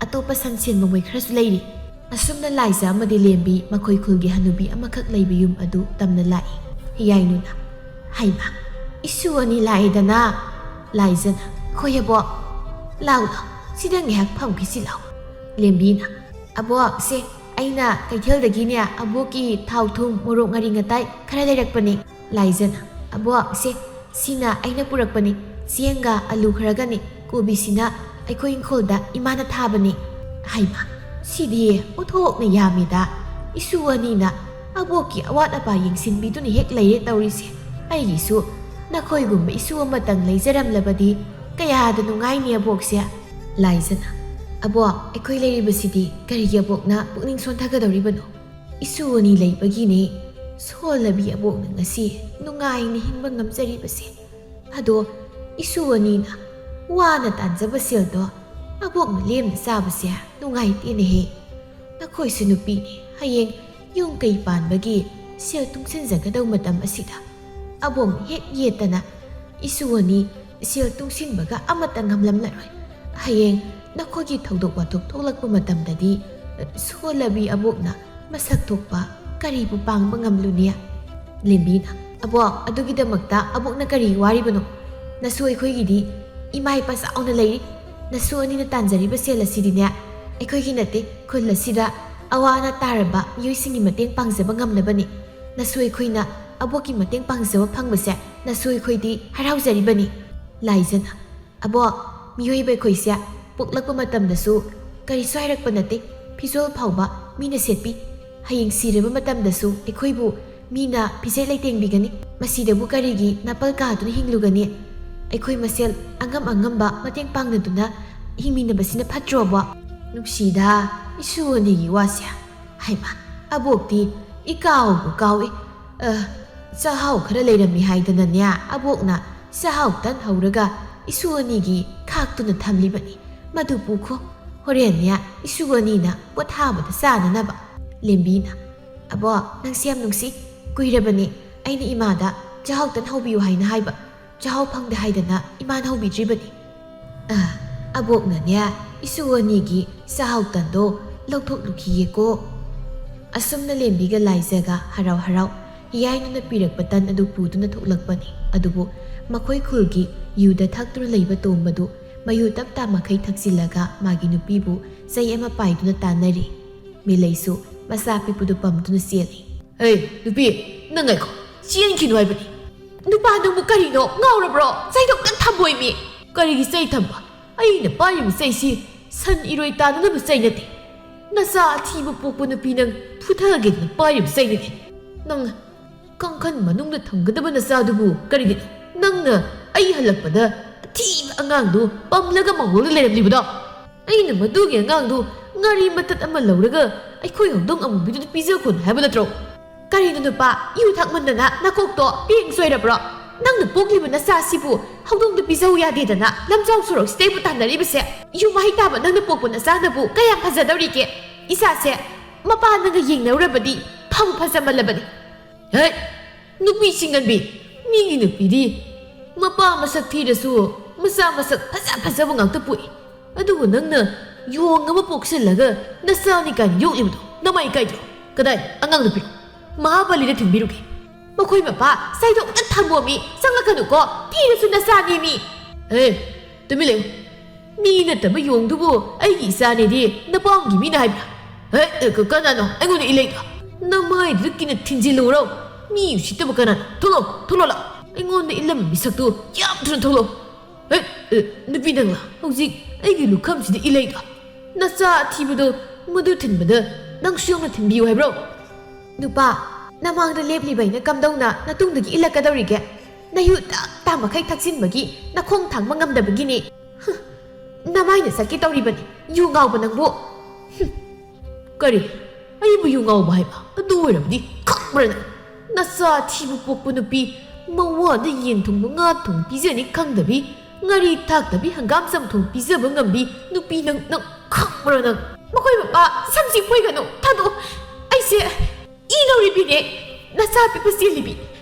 ꯑꯇꯣꯞꯄ ꯁꯟ ꯁꯦꯟꯕ ꯃꯣꯏ ꯈꯔꯁꯨ ꯂꯩꯔꯤ ꯑꯁꯨꯝꯅ ꯂꯥꯏꯖ ꯑꯃꯗꯤ ꯂꯦꯝꯕꯤ ꯃꯈꯣꯏ ꯈꯨꯜꯒꯤ ꯍꯅꯨꯕꯤ ꯑꯃꯈꯛ ꯂꯩꯕ ꯌꯨꯝ ꯑꯗꯨ ꯇꯝꯅ ꯂꯥꯛꯏ ꯍꯤꯌꯥꯏꯅꯨꯅ ꯍꯩꯃ ꯏꯁꯨ ꯑꯅꯤ ꯂꯥꯛꯏꯗꯅ ꯂꯥꯏꯖꯅ ꯍꯣꯏ ꯑꯕꯣꯛ ꯂꯥꯎ ꯁꯤꯗ ꯉꯥꯏꯍꯥꯛ ꯐꯝꯈꯤꯁꯤ ꯂꯥꯎ ꯂꯦꯝꯕꯤꯅ ꯑꯕꯣꯛ ꯁꯦ ꯑꯩꯅ ꯀꯩꯊꯦꯜꯗꯒꯤꯅꯦ ꯑꯕꯣꯛꯀꯤ ꯊꯥꯎ ꯊꯨꯝ ꯃꯣꯔꯣꯛ ꯉꯥꯔꯤ ꯉꯇꯥꯏ ꯈꯔ ꯂꯩꯔꯛꯄꯅꯤ ꯂꯥꯏꯖꯅ ꯑꯕꯣꯛ ꯁꯦ ꯁꯤꯅ ꯑꯩꯅ ꯄꯨꯔꯛꯄꯅꯤ ꯆꯦꯡꯒ ꯑꯂꯨ ꯈꯔꯒꯅꯤ ꯀꯣꯕꯤꯁꯤꯅ ꯑꯩꯈꯣꯏ ꯏꯪꯈꯣꯜꯗ ꯏꯃꯥꯅ ꯊꯥꯕꯅꯤ ꯍꯩꯃ ꯁꯤꯗꯤ ꯑꯣꯟꯊꯣꯛꯅ ꯌꯥꯝꯃꯤꯗ ꯏꯁꯨ ꯑꯅꯤꯅ ꯑꯕꯣꯛꯀꯤ ꯑꯋꯥꯠ ꯑꯄꯥ ꯌꯦꯡꯁꯤꯟꯕꯤꯗꯨꯅ ꯍꯦꯛ ꯂꯩꯔꯦ ꯇꯧꯔꯤꯁꯦ ꯑꯩꯒꯤꯁꯨ ꯅꯈꯣꯏꯒꯨꯝꯕ ꯏꯁꯨ ꯑꯃꯇꯪ ꯂꯩꯖꯔꯝꯂꯕꯗꯤ ꯀꯌꯥꯗ ꯅꯨꯡꯉꯥꯏꯅꯤ ꯑꯕꯣꯛꯁꯦ ꯂꯥꯏꯖꯅ ꯑꯕꯣꯛ ꯑꯩꯈꯣꯏ ꯂꯩꯔꯤꯕꯁꯤꯗꯤ ꯀꯔꯤꯒꯤ ꯑꯕꯣꯛꯅ ꯄꯨꯛꯅꯤꯡ ꯁꯣꯟꯊꯒꯗꯧꯔꯤꯕꯅꯣ ꯏꯁꯨ ꯑꯅꯤ ꯂꯩꯕꯒꯤꯅꯤ ꯁꯣꯜꯂꯕꯤ ꯑꯕꯣꯛꯅ ꯉꯁꯤ ꯅꯨꯡꯉꯥꯏꯅ ꯍꯤꯡꯕ ꯉꯝꯖꯔꯤꯕꯁꯦ ꯑꯗꯣ ꯏꯁꯨ ꯑꯅꯤꯅ ꯋꯥꯅ ꯇꯥꯟꯖꯕ ꯁꯦꯜꯗꯣ ꯑꯕꯣꯛꯅ ꯂꯦꯝꯅ ꯆꯥꯕꯁꯦ ꯅꯨꯡꯉꯥꯏꯇꯦꯅꯦꯍꯦ ꯅꯈꯣꯏꯁꯨ ꯅꯨꯄꯤꯅꯤ ꯍꯌꯦꯡ ꯌꯨꯝ ꯀꯩ ꯄꯥꯟꯕꯒꯤ ꯁꯦꯜ ꯇꯨꯡꯁꯤꯟꯖꯒꯗꯧ ꯃꯇꯝ ꯑꯁꯤꯗ ꯑꯕꯣꯛꯅ ꯍꯦꯛ ꯌꯦꯠꯇꯅ ꯏꯁꯨ ꯑꯅꯤ ꯁꯦꯜ ꯇꯨꯡꯁꯤꯟꯕꯒ ꯑꯃꯠꯇ ꯉꯝꯂꯝꯂꯔꯣꯏ ꯍꯌꯦꯡ ꯅꯈꯣꯏꯒꯤ ꯊꯧꯗꯣꯛ ꯋꯥꯊꯣꯛ ꯊꯣꯛꯂꯛꯄ ꯃꯇꯝꯗꯗꯤ ꯁꯣꯜꯂꯕꯤ ꯑꯕꯣꯛꯅ ꯃꯁꯛ ꯊꯣꯛꯄ ꯀꯔꯤꯕꯨ ꯄꯥꯡꯕ ꯉꯝꯂꯨꯅꯤ ꯂꯦꯝꯕꯤꯅ ꯑꯕꯣꯛ ꯑꯗꯨꯒꯤꯗꯃꯛꯇ ꯑꯕꯣꯛꯅ ꯀꯔꯤ ꯋꯥꯔꯤꯕꯅꯣ ꯅꯁꯨ ꯑꯩꯈꯣꯏꯒꯤꯗꯤ ꯏꯃꯥ ꯏꯄꯥ ꯆꯥꯎꯅ ꯂꯩꯔꯤ ꯅꯁꯨ ꯑꯅꯤꯅ ꯇꯥꯟꯖꯔꯤꯕ ꯁꯦꯜ ꯑꯁꯤꯗꯤꯅꯦ ꯑꯩꯈꯣꯏꯒꯤ ꯅꯠꯇꯦ ꯈꯨꯜ ꯑꯁꯤꯗ ꯑꯋꯥ ꯑꯅꯥ ꯇꯥꯔꯕ ꯃꯤꯑꯣꯏꯁꯤꯡꯒꯤ ꯃꯇꯦꯡ ꯄꯥꯡꯖꯕ ꯉꯝꯅꯕꯅꯤ ꯅꯁꯨ ꯑꯩꯈꯣꯏꯅ ꯑꯕꯣꯛꯀꯤ ꯃꯇꯦꯡ ꯄꯥꯡꯖꯕ ꯐꯪꯕꯁꯦ ꯅꯁꯨ ꯑꯩꯈꯣꯏꯗꯤ ꯍꯔꯥꯎꯖꯔꯤꯕꯅꯤ ꯂꯥꯏꯖꯅ ꯑꯕꯣꯛ ꯃꯤꯑꯣꯏꯕ ꯑꯩꯈꯣꯏꯁꯦ ꯄꯣꯛꯂꯛꯄ ꯃꯇꯝꯗꯁꯨ ꯀꯔꯤꯁꯨ ꯍꯥꯏꯔꯛꯄ ꯅꯠꯇꯦ ꯐꯤꯖꯣꯜ ꯐꯥꯎꯕ ꯃꯤꯅ ꯁꯦꯠꯄꯤ ꯍꯌꯦꯡ ꯁꯤꯔꯕ ꯃꯇꯝꯗꯁꯨ ꯑꯩꯈꯣꯏꯕు ꯃꯤꯅ ꯐꯤꯖꯦꯠ ꯂꯩꯇꯦꯡꯕꯤꯒꯅꯤ ꯃꯁꯤꯗꯕꯨ ꯀꯔꯤꯒꯤ ꯅꯥꯄꯜ ꯀꯥꯗꯨꯅ ꯍꯤꯡꯂꯨꯒꯅꯤ ꯑꯩꯈꯣꯏ ꯃꯁꯦꯜ ꯑꯉꯝꯕ ꯃꯇꯦꯡ ꯄꯥꯡꯅꯗꯨꯅ ꯍꯤꯡꯃꯤꯟꯅꯕꯁꯤꯅ ꯐꯠꯇ꯭ꯔꯣꯕꯣ ꯅꯨꯡꯁꯤꯗ ꯏꯁꯨ ꯑꯅꯤꯒꯤ ꯋꯥꯁꯦ ꯍꯩꯃ ꯑꯕꯣꯛꯇꯤ ꯏꯀꯥꯎꯕꯨ ꯀꯥꯎꯏ ꯆꯥꯛꯍꯥꯎ ꯈꯔ ꯂꯩꯔꯝꯃꯤ ꯍꯥꯏꯗꯅꯅꯦ ꯑꯕꯣꯛꯅ ꯆꯥꯛꯍꯥꯎ ꯇꯟ ꯍꯧꯔꯒ ꯏꯁꯨ ꯑꯅꯤꯒꯤ ꯈꯥꯛꯇꯨꯅ ꯊꯝꯂꯤꯕꯅꯤ ꯃꯗꯨ ꯄꯨꯈꯣ ꯍꯣꯔꯦꯟꯅꯦ ꯏꯁꯨ ꯑꯅꯤꯅ ꯄꯣꯊꯥꯕꯗ ꯆꯥꯅꯅꯕ ꯂꯦꯝꯕꯤꯅ ꯑꯕꯣꯛ ꯅꯪꯁꯦ ꯌꯥꯝ ꯅꯨꯡꯁꯤ ꯀꯨꯏꯔꯕꯅꯤ ꯑꯩꯅ ꯏꯃꯥꯗ ꯆꯥꯛꯍꯥꯎ ꯇꯟ ꯍꯧꯕꯤꯌꯨ ꯍꯥꯏꯅ ꯍꯥꯏꯕ ꯆꯥꯛꯍꯥꯎ ꯐꯪꯗꯦ ꯍꯥꯏꯗꯅ ꯏꯃꯥꯅ ꯍꯧꯕꯤꯗ꯭ꯔꯤꯕꯅꯤ ꯑꯕꯣꯛꯅꯅꯦ ꯏꯁꯨ ꯑꯅꯤꯒꯤ ꯆꯥꯛꯍꯥꯎ ꯇꯟꯗꯣ ꯂꯧꯊꯣꯛꯂꯨꯈꯤꯌꯦꯀꯣ ꯑꯁꯨꯝꯅ ꯂꯦꯝꯕꯤꯒ ꯂꯥꯏꯖꯒ ꯍꯔꯥꯎ ꯍꯤꯌꯥꯏꯅꯨꯅ ꯄꯤꯔꯛꯄ ꯇꯟ ꯑꯗꯨ ꯄꯨꯗꯨꯅ ꯊꯣꯛꯂꯛꯄꯅꯤ ꯑꯗꯨꯕꯨ ꯃꯈꯣꯏ ꯈꯨꯜꯒꯤ ꯌꯨꯗ ꯊꯛꯇꯨꯅ ꯂꯩꯕ ꯇꯣꯝꯕꯗꯨ ꯃꯌꯨ ꯇꯞꯇꯥ ꯃꯈꯩ ꯊꯛꯆꯤꯜꯂꯒ ꯃꯥꯒꯤ ꯅꯨꯄꯤꯕꯨ ꯆꯩ ꯑꯃ ꯄꯥꯏꯗꯨꯅ ꯇꯥꯟꯅꯔꯤ ꯃꯤꯂꯩꯁꯨ ꯃꯆꯥ ꯄꯤꯛꯄꯗꯨ ꯄꯝꯗꯨꯅ ꯆꯦꯜꯂꯤ ꯍꯦ ꯅꯨꯄꯤ ꯅꯪ ꯉꯥꯏꯈꯣ ꯆꯦꯟꯈꯤꯅꯨ ꯍꯥꯏꯕꯅꯤ ꯅꯨꯄꯥ ꯅꯪꯕꯨ ꯀꯔꯤꯅꯣ ꯉꯥꯎꯔꯕ꯭ꯔꯣ ꯆꯩꯗꯣ ꯀꯟ ꯊꯝꯕꯣꯏꯃꯤ ꯀꯔꯤꯒꯤ ꯆꯩ ꯊꯝꯕ ꯑꯩꯅ ꯄꯥꯏꯔꯤꯕ ꯆꯩꯁꯤ ꯁꯟ ꯏꯔꯣꯏ ꯇꯥꯅꯅꯕ ꯆꯩ ꯅꯠꯇꯦ ꯅꯆꯥ ꯑꯊꯤꯕ ꯄꯣꯛꯄ ꯅꯨꯄꯤ ꯅꯪ ꯐꯨꯊꯒꯦꯗꯅ ꯄꯥꯏꯔꯤꯕ ꯆꯩꯅꯤ ꯅꯪ ꯀꯥꯡꯈꯟ ꯃꯅꯨꯡꯗ ꯊꯝꯒꯗꯕ ꯅꯆꯥꯗꯨꯕꯨ ꯀꯔꯤꯒꯤꯅꯣ ꯅꯪꯅ ꯑꯩ ꯍꯜꯂꯛꯄꯗ ꯑꯊꯤꯕ ꯑꯉꯥꯡꯗꯨ ꯄꯝꯂꯒ ꯃꯪꯒꯣꯜꯗ ꯂꯩꯔꯝꯂꯤꯕꯗꯣ ꯑꯩꯅ ꯃꯗꯨꯒꯤ ꯑꯉꯥꯡꯗꯨ ꯉꯥꯔꯤ ꯃꯇꯠ ꯑꯃ ꯂꯧꯔꯒ ꯑꯩꯈꯣꯏ ꯍꯧꯗꯣꯡ ꯑꯃꯨꯕꯤꯗꯨꯗ ꯄꯤꯖꯈꯣꯅ ꯍꯥꯏꯕ ꯅꯠꯇ꯭ꯔꯣ ꯀꯔꯤꯅꯣ ꯅꯨꯄꯥ ꯌꯨ ꯊꯛꯃꯟꯗꯅ ꯅꯀꯣꯛꯇꯣ ꯄꯦꯡ ꯁꯣꯏꯔꯕ꯭ꯔꯣ ꯅꯪꯅ ꯄꯣꯛꯂꯤꯕ ꯅꯆꯥꯁꯤꯕꯨ ꯍꯧꯗꯣꯡꯗ ꯄꯤꯖꯧ ꯌꯥꯗꯦꯗꯅ ꯂꯝꯖꯥꯎ ꯁꯣꯔꯣꯛꯁꯤꯗꯩꯕꯨ ꯇꯥꯟꯅꯔꯤꯕꯁꯦ ꯌꯨ ꯃꯍꯩ ꯇꯥꯕ ꯅꯪꯅ ꯄꯣꯛꯄ ꯅꯆꯥꯅꯕꯨ ꯀꯌꯥꯝ ꯐꯖꯗꯧꯔꯤꯒꯦ ꯏꯆꯥꯁꯦ ꯃꯄꯥꯅꯒ ꯌꯦꯡꯅꯔꯨꯔꯕꯗꯤ ꯐꯕꯨ ꯐꯖꯃꯜꯂꯕꯅꯤ ꯍꯦ ꯅꯨꯄꯤ ꯆꯤꯡꯒꯟꯕꯤ ꯃꯤꯒꯤ ꯅꯨꯄꯤꯗꯤ ꯃꯄꯥ ꯃꯁꯛ ꯊꯤꯔꯁꯨ ꯃꯆꯥ ꯃꯁꯛ ꯐꯖꯕ ꯉꯥꯛꯇ ꯄꯣꯛꯏ ꯑꯗꯨꯕꯨ ꯅꯪꯅ ꯌꯣꯡ ꯑꯃ ꯄꯣꯛꯁꯤꯜꯂꯒ ꯅꯆꯥꯅꯤ ꯀꯥꯏꯅ ꯌꯣꯛꯂꯤꯕꯗꯣ ꯅꯃꯥꯏ ꯀꯥꯏꯗ꯭ꯔꯣ ꯀꯗꯥꯏ ꯑꯉꯥꯡꯗꯨ ꯄꯤꯔꯣ ꯃꯍꯥꯕꯂꯤꯗ ꯊꯤꯟꯕꯤꯔꯨꯒꯦ ꯃꯈꯣꯏ ꯃꯄꯥ ꯁꯥꯏꯗꯣꯛꯅ ꯊꯝꯃꯣꯃꯤ ꯆꯪꯂꯛꯀꯅꯨꯀꯣ ꯊꯤꯔꯁꯨ ꯅꯆꯥꯅꯦꯃꯤ ꯍꯦ ꯇꯨꯃꯤꯟ ꯂꯩꯌꯨ ꯃꯤ ꯅꯠꯇꯕ ꯌꯣꯡꯗꯨꯕꯨ ꯑꯩꯒꯤ ꯏꯆꯥꯅꯦꯗꯤ ꯅꯄꯥꯝꯒꯤ ꯃꯤꯅ ꯍꯥꯏꯕ꯭ꯔꯥ ꯍꯦ ꯀꯅꯥꯅꯣ ꯑꯩꯉꯣꯟꯗ ꯏꯂꯩꯗꯣ ꯅꯃꯥꯏꯗꯨꯗ ꯀꯤꯅ ꯊꯤꯟꯖꯤꯜꯂꯨꯔꯣ ꯃꯤ ꯎꯁꯤꯠꯇꯕ ꯀꯅꯥꯅꯣ ꯊꯣꯛꯂꯛꯑꯣ ꯑꯩꯉꯣꯟꯗ ꯏꯂꯝ ꯃꯤꯁꯛꯇꯨ ꯌꯥꯝ ꯊꯨꯅ ꯊꯣꯛꯂꯛꯑꯣ ꯍꯦ ꯅꯨꯄꯤ ꯅꯪꯂꯥ ꯍꯧꯖꯤꯛ ꯑꯩꯒꯤ ꯂꯨꯈꯝꯁꯤꯗ ꯏꯂꯩꯗꯣ ꯅꯆꯥ ꯑꯊꯤꯕꯗꯣ ꯃꯗꯨ ꯊꯤꯟꯕꯗ ꯅꯪꯁꯨ ꯌꯥꯎꯅ ꯊꯤꯟꯕꯤꯌꯨ ꯍꯥꯏꯕ꯭ꯔꯣ ꯅꯨꯄꯥ ꯅꯃꯥꯡꯗ ꯂꯦꯞꯂꯤꯕ ꯑꯩꯅ ꯀꯝꯗꯧꯅ ꯅꯇꯨꯡꯗꯒꯤ ꯏꯜꯂꯛꯀꯗꯧꯔꯤꯒꯦ ꯅꯌꯨ ꯇꯞ ꯃꯈꯩ ꯊꯛꯆꯤꯟꯕꯒꯤ ꯅꯈꯣꯡ ꯊꯥꯡꯕ ꯉꯝꯗꯕꯒꯤꯅꯤ ꯅꯃꯥꯏꯅ ꯆꯠꯀꯦ ꯇꯧꯔꯤꯕꯅꯤ ꯌꯨ ꯉꯥꯎꯕ ꯅꯪꯕꯨ ꯀꯔꯤ ꯑꯩꯕꯨ ꯌꯨ ꯉꯥꯎꯕ ꯍꯥꯏꯕ ꯑꯗꯨ ꯑꯣꯏꯔꯕꯗꯤ ꯈꯪꯕ꯭ꯔ ꯅꯪ ꯅꯆꯥ ꯊꯤꯕ ꯄꯣꯛꯄ ꯅꯨꯄꯤ ꯃꯋꯥꯗ ꯌꯦꯟ ꯊꯣꯡꯕ ꯉꯥ ꯊꯣꯡ ꯄꯤꯖꯅꯤ ꯈꯪꯗꯕꯤ ꯉꯥꯔꯤ ꯊꯥꯛꯇꯕꯤ ꯍꯪꯒꯥꯝ ꯆꯝꯊꯣꯡ ꯄꯤꯖꯕ ꯉꯝꯕꯤ ꯅꯨꯄꯤ ꯅꯪ ꯈꯪꯕ꯭ꯔ ꯅꯪ ꯃꯈꯣꯏ ꯃꯄꯥ ꯁꯝꯁꯤ ꯐꯣꯏꯒꯅꯨ ꯊꯥꯗꯣꯛꯑꯣ ꯑꯩꯁꯦ ꯏ ꯂꯧꯔꯤꯕꯤꯅꯦ ꯅꯆꯥ ꯄꯤꯛꯄ ꯆꯦꯜꯂꯤꯕꯤ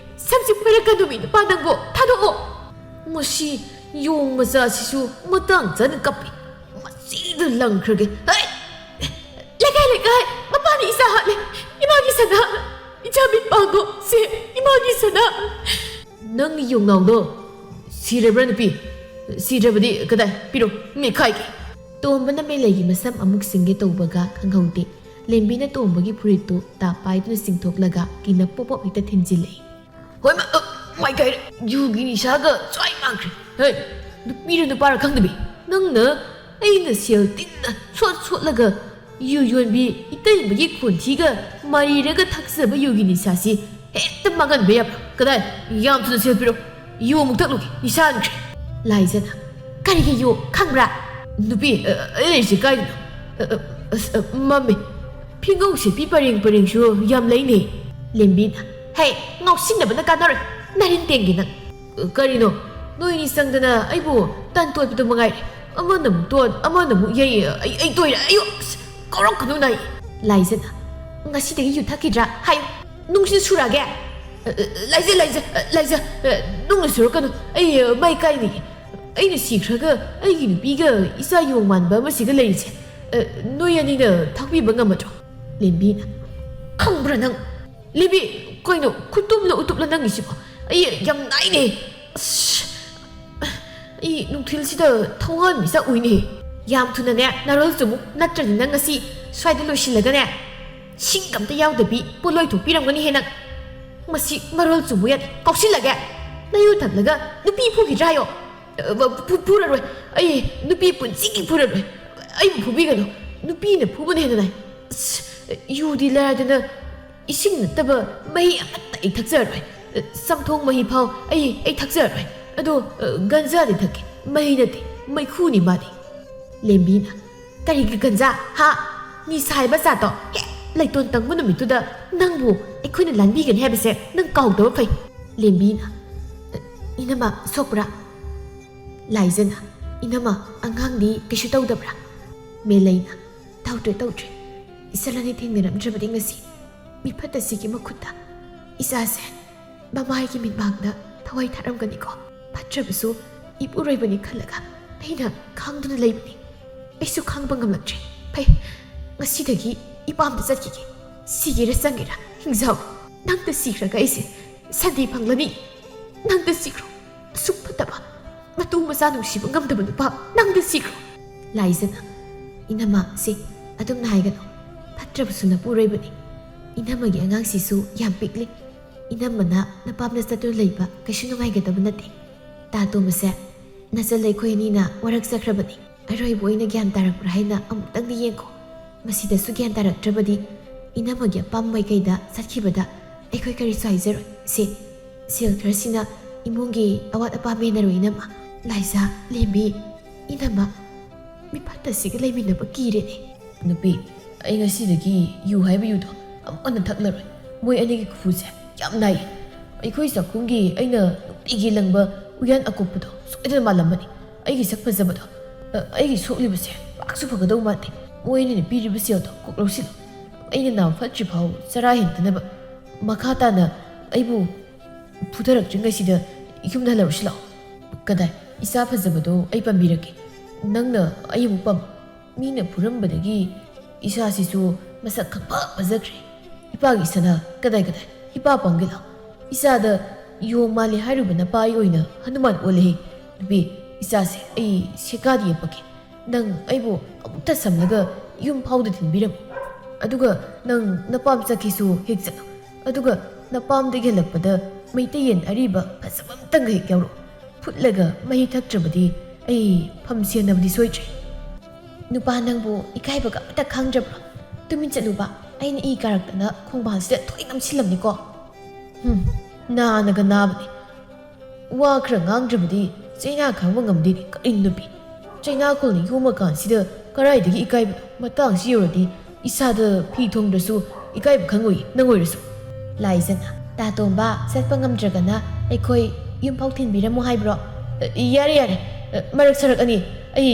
ꯁꯝꯁꯤ ꯐꯣꯏꯔꯛꯀꯅꯨꯃꯤ ꯅꯨꯄꯥ ꯅꯪꯕꯨ ꯊꯥꯗꯣꯛꯑꯣ ꯃꯁꯤ ꯌꯣꯡ ꯃꯆꯥꯁꯤꯁꯨ ꯃꯇꯥꯡ ꯆꯥꯅ ꯀꯞꯄꯤ ꯃꯁꯤꯗ ꯂꯪꯈ꯭ꯔꯒꯦ ꯂꯩꯀꯥꯏ ꯃꯄꯥꯅ ꯏꯆꯥ ꯍꯥꯠꯂꯦ ꯏꯃꯥꯒꯤ ꯁꯅꯥ ꯏꯆꯥ ꯃꯤꯠꯄꯥꯡꯒꯣ ꯁꯦ ꯏꯃꯥꯒꯤ ꯁꯅꯥ ꯅꯪꯒꯤ ꯌꯣꯡꯅꯥꯎꯗꯣ ꯁꯤꯔꯕ꯭ꯔꯥ ꯅꯨꯄꯤ ꯁꯤꯗ꯭ꯔꯕꯗꯤ ꯀꯗꯥꯏ ꯄꯤꯔꯣ ꯃꯦꯠꯈꯥꯏꯒꯦ ꯇꯣꯝꯕꯅ ꯃꯦꯂꯩꯒꯤ ꯃꯁꯝ ꯑꯃꯨꯛ ꯁꯤꯡꯒꯦ ꯇꯧꯕꯒ ꯈꯪꯍꯧꯗꯦ ꯂꯦꯝꯕꯤꯅ ꯇꯣꯝꯕꯒꯤ ꯐꯨꯔꯤꯠꯇꯨ ꯇꯥ ꯄꯥꯏꯗꯨꯅ ꯆꯤꯡꯊꯣꯛꯂꯒ ꯀꯤꯅ ꯄꯣꯞ ꯍꯦꯛꯇ ꯊꯤꯟꯖꯤꯜꯂꯛꯏ ꯍꯣꯏ ꯃꯥꯏ ꯀꯥꯏꯔꯦ ꯌꯨꯒꯤ ꯅꯤꯁꯥꯒ ꯁ꯭ꯋꯥꯏ ꯃꯥꯡꯈ꯭ꯔꯦ ꯍꯦ ꯅꯨꯄꯤꯔ ꯅꯨꯄꯥꯔ ꯈꯪꯗꯕꯤ ꯅꯪꯅ ꯑꯩꯅ ꯁꯦꯜ ꯇꯤꯟꯅ ꯁꯣꯠꯂꯒ ꯌꯨ ꯌꯣꯟꯕꯤ ꯏꯇꯩꯕꯒꯤ ꯈꯣꯟꯊꯤꯒ ꯃꯥꯏꯔꯒ ꯊꯛꯆꯕ ꯌꯨꯒꯤ ꯅꯤꯁꯥꯁꯤ ꯍꯦꯛꯇ ꯃꯥꯡꯍꯟꯕ ꯌꯥꯕ꯭ꯔꯥ ꯀꯗꯥꯏ ꯌꯥꯝ ꯊꯨꯅ ꯁꯦꯜ ꯄꯤꯔꯣ ꯌꯨ ꯑꯃꯨꯛ ꯊꯛꯂꯨꯒꯦ ꯅꯤꯁꯥꯟꯈ꯭ꯔꯦ ꯂꯥꯏꯖꯅ ꯀꯔꯤꯒꯤ ꯌꯨ ꯈꯪꯕ꯭ꯔꯥ ꯅꯨꯄꯤ ꯑꯩ ꯂꯩꯔꯤꯁꯦ ꯀꯥꯏꯗꯅꯣ ꯃꯝꯃꯤ ꯐꯤꯡꯒꯧ ꯁꯦꯠꯄꯤ ꯄꯔꯦꯡꯁꯨ ꯌꯥꯝ ꯂꯩꯅꯦ ꯂꯦꯝꯕꯤꯅ ꯍꯦ ꯉꯥꯎꯁꯤꯟꯅꯕꯅ ꯀꯥꯟꯅꯔꯣꯏ ꯅꯥꯔꯤꯟ ꯇꯦꯡꯒꯦ ꯅꯪ ꯀꯔꯤꯅꯣ ꯅꯣꯏꯅꯤ ꯆꯪꯗꯅ ꯑꯩꯕꯨ ꯇꯥꯟ ꯇꯣꯠꯄꯗꯣ ꯃꯉꯥꯏꯔꯦ ꯑꯃꯅ ꯑꯃꯨꯛ ꯇꯣꯠ ꯑꯃꯅ ꯑꯃꯨꯛ ꯌꯩ ꯑꯩ ꯇꯣꯏꯔꯦ ꯑꯌꯣ ꯀꯧꯔꯛꯀꯅꯨ ꯅꯥꯏ ꯂꯥꯏꯖꯅ ꯉꯁꯤꯗꯒꯤ ꯌꯨ ꯊꯛꯈꯤꯗ꯭ꯔꯥ ꯍꯥꯏꯌꯨ ꯅꯨꯡꯁꯤꯗ ꯁꯨꯔꯛꯑꯒꯦ ꯂꯥꯏꯖ ꯅꯨꯡꯅ ꯁꯨꯔꯛꯀꯅꯨ ꯑꯩ ꯃꯩ ꯀꯥꯏꯅꯤ ꯑꯩꯅ ꯁꯤꯈ꯭ꯔꯒ ꯑꯩꯒꯤ ꯅꯨꯄꯤꯒ ꯏꯆꯥ ꯌꯣꯡ ꯃꯥꯟꯕ ꯑꯃꯁꯤꯒ ꯂꯩꯔꯤꯁꯦ ꯅꯣꯏ ꯑꯅꯤꯅ ꯊꯥꯛꯄꯤꯕ ꯉꯝꯃꯗ꯭ꯔꯣ ꯂꯦꯝꯕꯤꯅ ꯈꯪꯕ꯭ꯔꯥ ꯅꯪ ꯂꯦꯝꯕꯤ ꯀꯩꯅꯣ ꯈꯨꯇꯨꯝꯂ ꯎꯇꯨꯞꯂ ꯅꯪꯒꯤꯁꯤꯕꯣ ꯑꯩ ꯌꯥꯝ ꯅꯥꯏꯅꯦ ꯑꯁ ꯑꯩ ꯅꯨꯡꯊꯤꯜꯁꯤꯗ ꯊꯧꯍꯥꯟ ꯃꯤꯁꯛ ꯎꯏꯅꯦ ꯌꯥꯝ ꯊꯨꯅꯅꯦ ꯅꯔꯣꯜ ꯆꯨꯃꯨꯛ ꯅꯠꯇ꯭ꯔꯗꯤ ꯅꯪ ꯉꯁꯤ ꯁ꯭ꯋꯥꯏꯗ ꯂꯣꯏꯁꯤꯜꯂꯒꯅꯦ ꯁꯤꯡ ꯑꯝꯇ ꯌꯥꯎꯗꯕꯤ ꯄꯣꯠꯂꯣꯏ ꯊꯣꯛꯄꯤꯔꯝꯒꯅꯤꯍꯦ ꯅꯪ ꯃꯁꯤ ꯃꯔꯣꯜ ꯆꯨꯝꯕ ꯌꯥꯗꯦ ꯀꯥꯎꯁꯤꯜꯂꯒꯦ ꯅꯌꯨ ꯊꯛꯂꯒ ꯅꯨꯄꯤ ꯐꯨꯈꯤꯗ꯭ꯔꯥ ꯍꯥꯏꯌꯣ ꯐꯨꯔꯔꯣꯏ ꯑꯩ ꯅꯨꯄꯤ ꯄꯨꯟꯁꯤꯒꯤ ꯐꯨꯔꯔꯣꯏ ꯑꯩꯕꯨ ꯐꯨꯕꯤꯒꯅꯨ ꯅꯨꯄꯤꯅ ꯐꯨꯕꯅ ꯍꯦꯟꯅ ꯅꯥꯏ ꯌꯨꯗꯤ ꯂꯥꯏꯗꯅ ꯏꯁꯤꯡ ꯅꯠꯇꯕ ꯃꯍꯤ ꯑꯃꯠꯇ ꯑꯩ ꯊꯛꯆꯔꯣꯏ ꯆꯝꯊꯣꯡ ꯃꯍꯤ ꯐꯥꯎ ꯑꯩ ꯊꯛꯆꯔꯣꯏ ꯑꯗꯣ ꯒꯟꯖꯥꯗꯤ ꯊꯛꯀꯦ ꯃꯍꯤ ꯅꯠꯇꯦ ꯃꯩꯈꯨꯅꯤ ꯃꯥꯗꯤ ꯂꯦꯝꯕꯤꯅ ꯀꯔꯤꯒꯤ ꯒꯟꯖꯥ ꯍꯥ ꯅꯤꯁꯥ ꯍꯥꯏꯕ ꯖꯥꯠꯇꯣ ꯍꯦꯛ ꯂꯩꯇꯣꯟ ꯇꯪꯕ ꯅꯨꯃꯤꯠꯇꯨꯗ ꯅꯪꯕꯨ ꯑꯩꯈꯣꯏꯅ ꯂꯥꯟꯕꯤꯒꯅꯤ ꯍꯥꯏꯕꯁꯦ ꯅꯪ ꯀꯥꯎꯗꯕ ꯐꯩ ꯂꯦꯝꯕꯤꯅ ꯏꯅꯝꯃ ꯁꯣꯛꯄ꯭ꯔꯥ ꯂꯥꯏꯖꯅ ꯏꯅꯝꯃ ꯑꯉꯥꯡꯗꯤ ꯀꯩꯁꯨ ꯇꯧꯗꯕ꯭ꯔꯥ ꯃꯦꯂꯩꯅ ꯇꯧꯗ꯭ꯔꯦ ꯏꯆꯜꯂꯅꯤ ꯊꯦꯡꯅꯔꯝꯗ꯭ꯔꯕꯗꯤ ꯉꯁꯤ ꯃꯤꯐꯠꯇꯁꯤꯒꯤ ꯃꯈꯨꯠꯇ ꯏꯆꯥꯁꯦ ꯃꯃꯥꯏꯒꯤ ꯃꯤꯠꯃꯥꯡꯗ ꯊꯋꯥꯏ ꯊꯥꯔꯝꯒꯅꯤꯀꯣ ꯐꯠꯇ꯭ꯔꯕꯁꯨ ꯏꯄꯨꯔꯣꯏꯕꯅꯤ ꯈꯜꯂꯒ ꯑꯩꯅ ꯈꯥꯡꯗꯨꯅ ꯂꯩꯕꯅꯤ ꯑꯩꯁꯨ ꯈꯥꯡꯕ ꯉꯝꯂꯛꯇ꯭ꯔꯦ ꯐꯩ ꯉꯁꯤꯗꯒꯤ ꯏꯄꯥꯝꯗ ꯆꯠꯈꯤꯒꯦ ꯁꯤꯒꯦꯔ ꯆꯪꯒꯦꯔ ꯍꯤꯡꯖꯥꯎ ꯅꯪꯇ ꯁꯤꯈ꯭ꯔꯒ ꯑꯩꯁꯦ ꯁꯟꯗꯤ ꯐꯪꯂꯅꯤ ꯅꯪꯇ ꯁꯤꯈ꯭ꯔꯣ ꯑꯁꯨꯛ ꯐꯠꯇꯕ ꯃꯇꯨ ꯃꯆꯥ ꯅꯨꯡꯁꯤꯕ ꯉꯝꯗꯕ ꯅꯨꯄꯥ ꯅꯪꯇ ꯁꯤꯈ꯭ꯔꯣ ꯂꯥꯏꯖꯅ ꯏꯅꯝꯃ ꯁꯤ ꯑꯗꯨꯝꯅ ꯍꯥꯏꯒꯅꯨ ꯐꯠꯇ꯭ꯔꯕꯁꯨ ꯅꯄꯨꯔꯣꯏꯕꯅꯤ ꯏꯅꯝꯃꯒꯤ ꯑꯉꯥꯡꯁꯤꯁꯨ ꯌꯥꯝ ꯄꯤꯛꯂꯤ ꯏꯅꯝꯃꯅ ꯅꯄꯥꯝꯗ ꯆꯠꯇꯨꯅ ꯂꯩꯕ ꯀꯩꯁꯨ ꯅꯨꯡꯉꯥꯏꯒꯗꯕ ꯅꯠꯇꯦ ꯇꯥ ꯇꯣꯝꯕꯁꯦ ꯅꯆꯜ ꯑꯩꯈꯣꯏ ꯑꯅꯤꯅ ꯋꯥꯔꯛꯆꯈ꯭ꯔꯕꯅꯤ ꯑꯔꯣꯏꯕ ꯑꯣꯏꯅ ꯒ꯭ꯌꯥꯟ ꯇꯥꯔꯛꯄ꯭ꯔꯥ ꯍꯥꯏꯅ ꯑꯃꯨꯛꯇꯪꯗꯤ ꯌꯦꯡꯈꯣ ꯃꯁꯤꯗꯁꯨ ꯒ꯭ꯌꯥꯟ ꯇꯥꯔꯛꯇ꯭ꯔꯕꯗꯤ ꯏꯅꯝꯃꯒꯤ ꯑꯄꯥꯝꯕ ꯃꯥꯏꯀꯩꯗ ꯆꯠꯈꯤꯕꯗ ꯑꯩꯈꯣꯏ ꯀꯔꯤꯁꯨ ꯍꯥꯏꯖꯔꯣꯏ ꯁꯦꯜ ꯈꯔꯁꯤꯅ ꯏꯃꯨꯡꯒꯤ ꯑꯋꯥꯠ ꯑꯄꯥ ꯃꯦꯟꯅꯔꯣꯏ ꯏꯅꯝꯃ Laisa lembi inama mifatasiga laiminaba kirene. Nupi ai ngasidagi yu haiba yudo amana thaklaroi moi anigi khufuse yam nai aikhoi sakhumgi aina nupigi langba uyan akupado soidana malambani aigi sak fazabado aigi soklibase baksu fagadau mate moini ne piribase yodo koklosilo aina nam fatri phau sara hintanaba makata na aibu pudarak jingasida yumna larusilo kadai isa fazabado ai pambirake nangna ayimu pam mina purambadagi isa sisu masak khakpa bazakre ipagi sana kadai ipa pangila isa da yo mali harubana pai oina hanuman ole nubi isa se ai shekadi yapake nang aibo amukta samlaga yum phauda thinbiram aduga nang napam chakisu hekjano aduga napam de gelakpada maitayen ariba phasabam tang hek yauro phutlaga mahi thaktrabadi ai phamsianabdi soitre nupa nangbu ikaibaga amta khangjabra tumin chaluba aina I karaktana khongbasida thoinam silamni ko na naga nabani wa khra ngangjabadi chaina khangba ngamdi karin nupi chaina kolni yuma kan sida karai dagi ikaiba matang si yoradi isada phi thongdrasu ikaiba khangoi nangoirasu laizana ta tomba satpa ngamdragana aikoi yumphau thinbiramu haibro yare marak sarak ani ai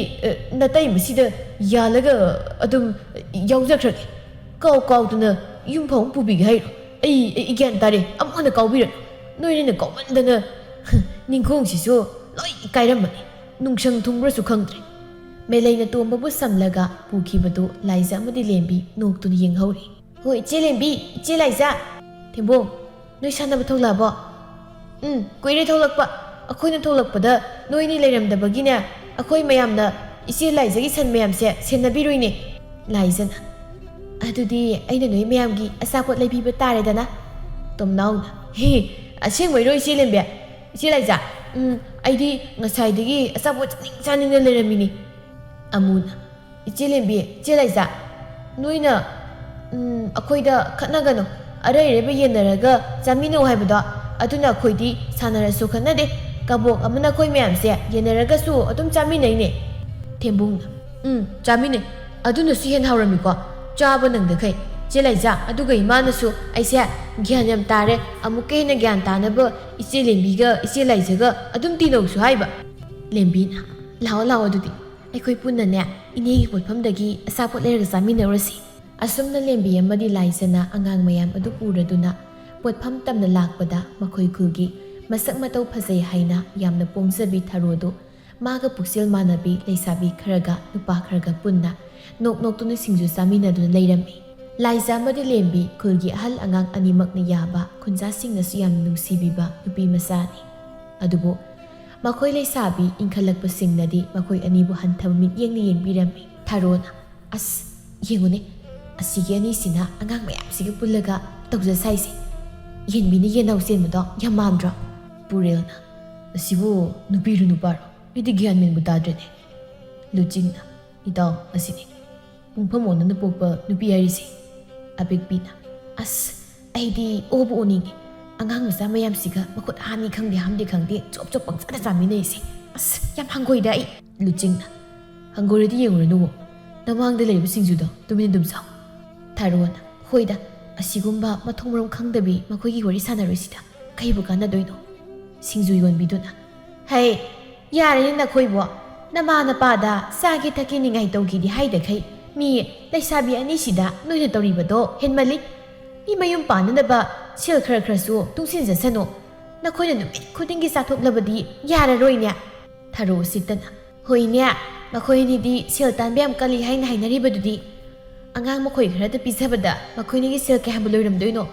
natai masida yalaga adum yaujakrage kau duna yumphau pubiga hairo ai igyan tare amana kaubira noirina kaumandana ningkhong sisu loi kairamani nungshang thungrasu khangdre melaina tomba bu samlaga pukhibadu laisa amadi lembi noktuni yenghori hoi che lembi che laisa thembong noi sanaba tholabo koire tholakpa akoina tholakpada noini leiramdabagina akoi mayamna ise laizagi san mayamse senabiruine laizana adudi aina noi mayamgi asapot leibiba taredana tomnauna he asengwairo ise lembe ise laiza aidi ngasaidagi asapot chaning leiramini amuna ise lembe ise laiza noina akoida khatnagano arayireba yenaraga jamino haibada aduna akoidi sanarasu khanade kabok amana koi mayamse yenaragasu adum chaminaine thembungna chamine aduna su hen hauramiko chaba nangda khai chelaiza aduga imanasu aise gyan yam tare amuke na gyan tanaba ise lembiga ise laizaga adum tinoksu haiba lembina lao adudi aikoi punna ne inegi potphamdagi asapot lerga chaminarasi asumna lembi amadi laizana angang mayam adu uraduna potpham tamna lakpada makhoi khulgi masak matau phazai haina yamna pongsabi tharodo maga puksil manabi leisabi kharaga nupa kharaga punna nok tuni singju samina dun leirami laiza madi lembi khulgi ahal angang animakna yaba khunja singna su yam nungsibiba nupi masani adubo makhoi leisabi inkhalakpa singnadi makhoi anibu hanthab mit yengni yengbirami tharona as yengune asigi ani sina angang mayam siga pullaga tawja saisi yenbini yenau senmudo yamamdra purelna asibu nupiru nuparo idi gyan min budadrene lujingna idaw asini pungphamona na pokpa nupi arisi abigpina as aidi obu oningi angang sa mayam siga makot hani khangde hamde khangde chop pangchada chamine isi as yam hangoi dai lujingna hangoredi yenguranu namangda leibu singjudo tumini dumsa tharona hoida asigumba mathongrom khangdabi makoigi wari sanaroisida kaibu kana doino singju yonbiduna hai yare na khoibo nama na pada sagi thakini ngai togidi haida khai mi leisabi ani sida noina toribado henmali mi mayum panana ba sel khara su tungsin jasano na khoina nu khudingi sathok labadi yara roinya tharo sitana hoinya makhoini di sel tanbem kali haina hainari badudi angang makhoi khara da pisabada makhoini gi sel ka hambuloiram doino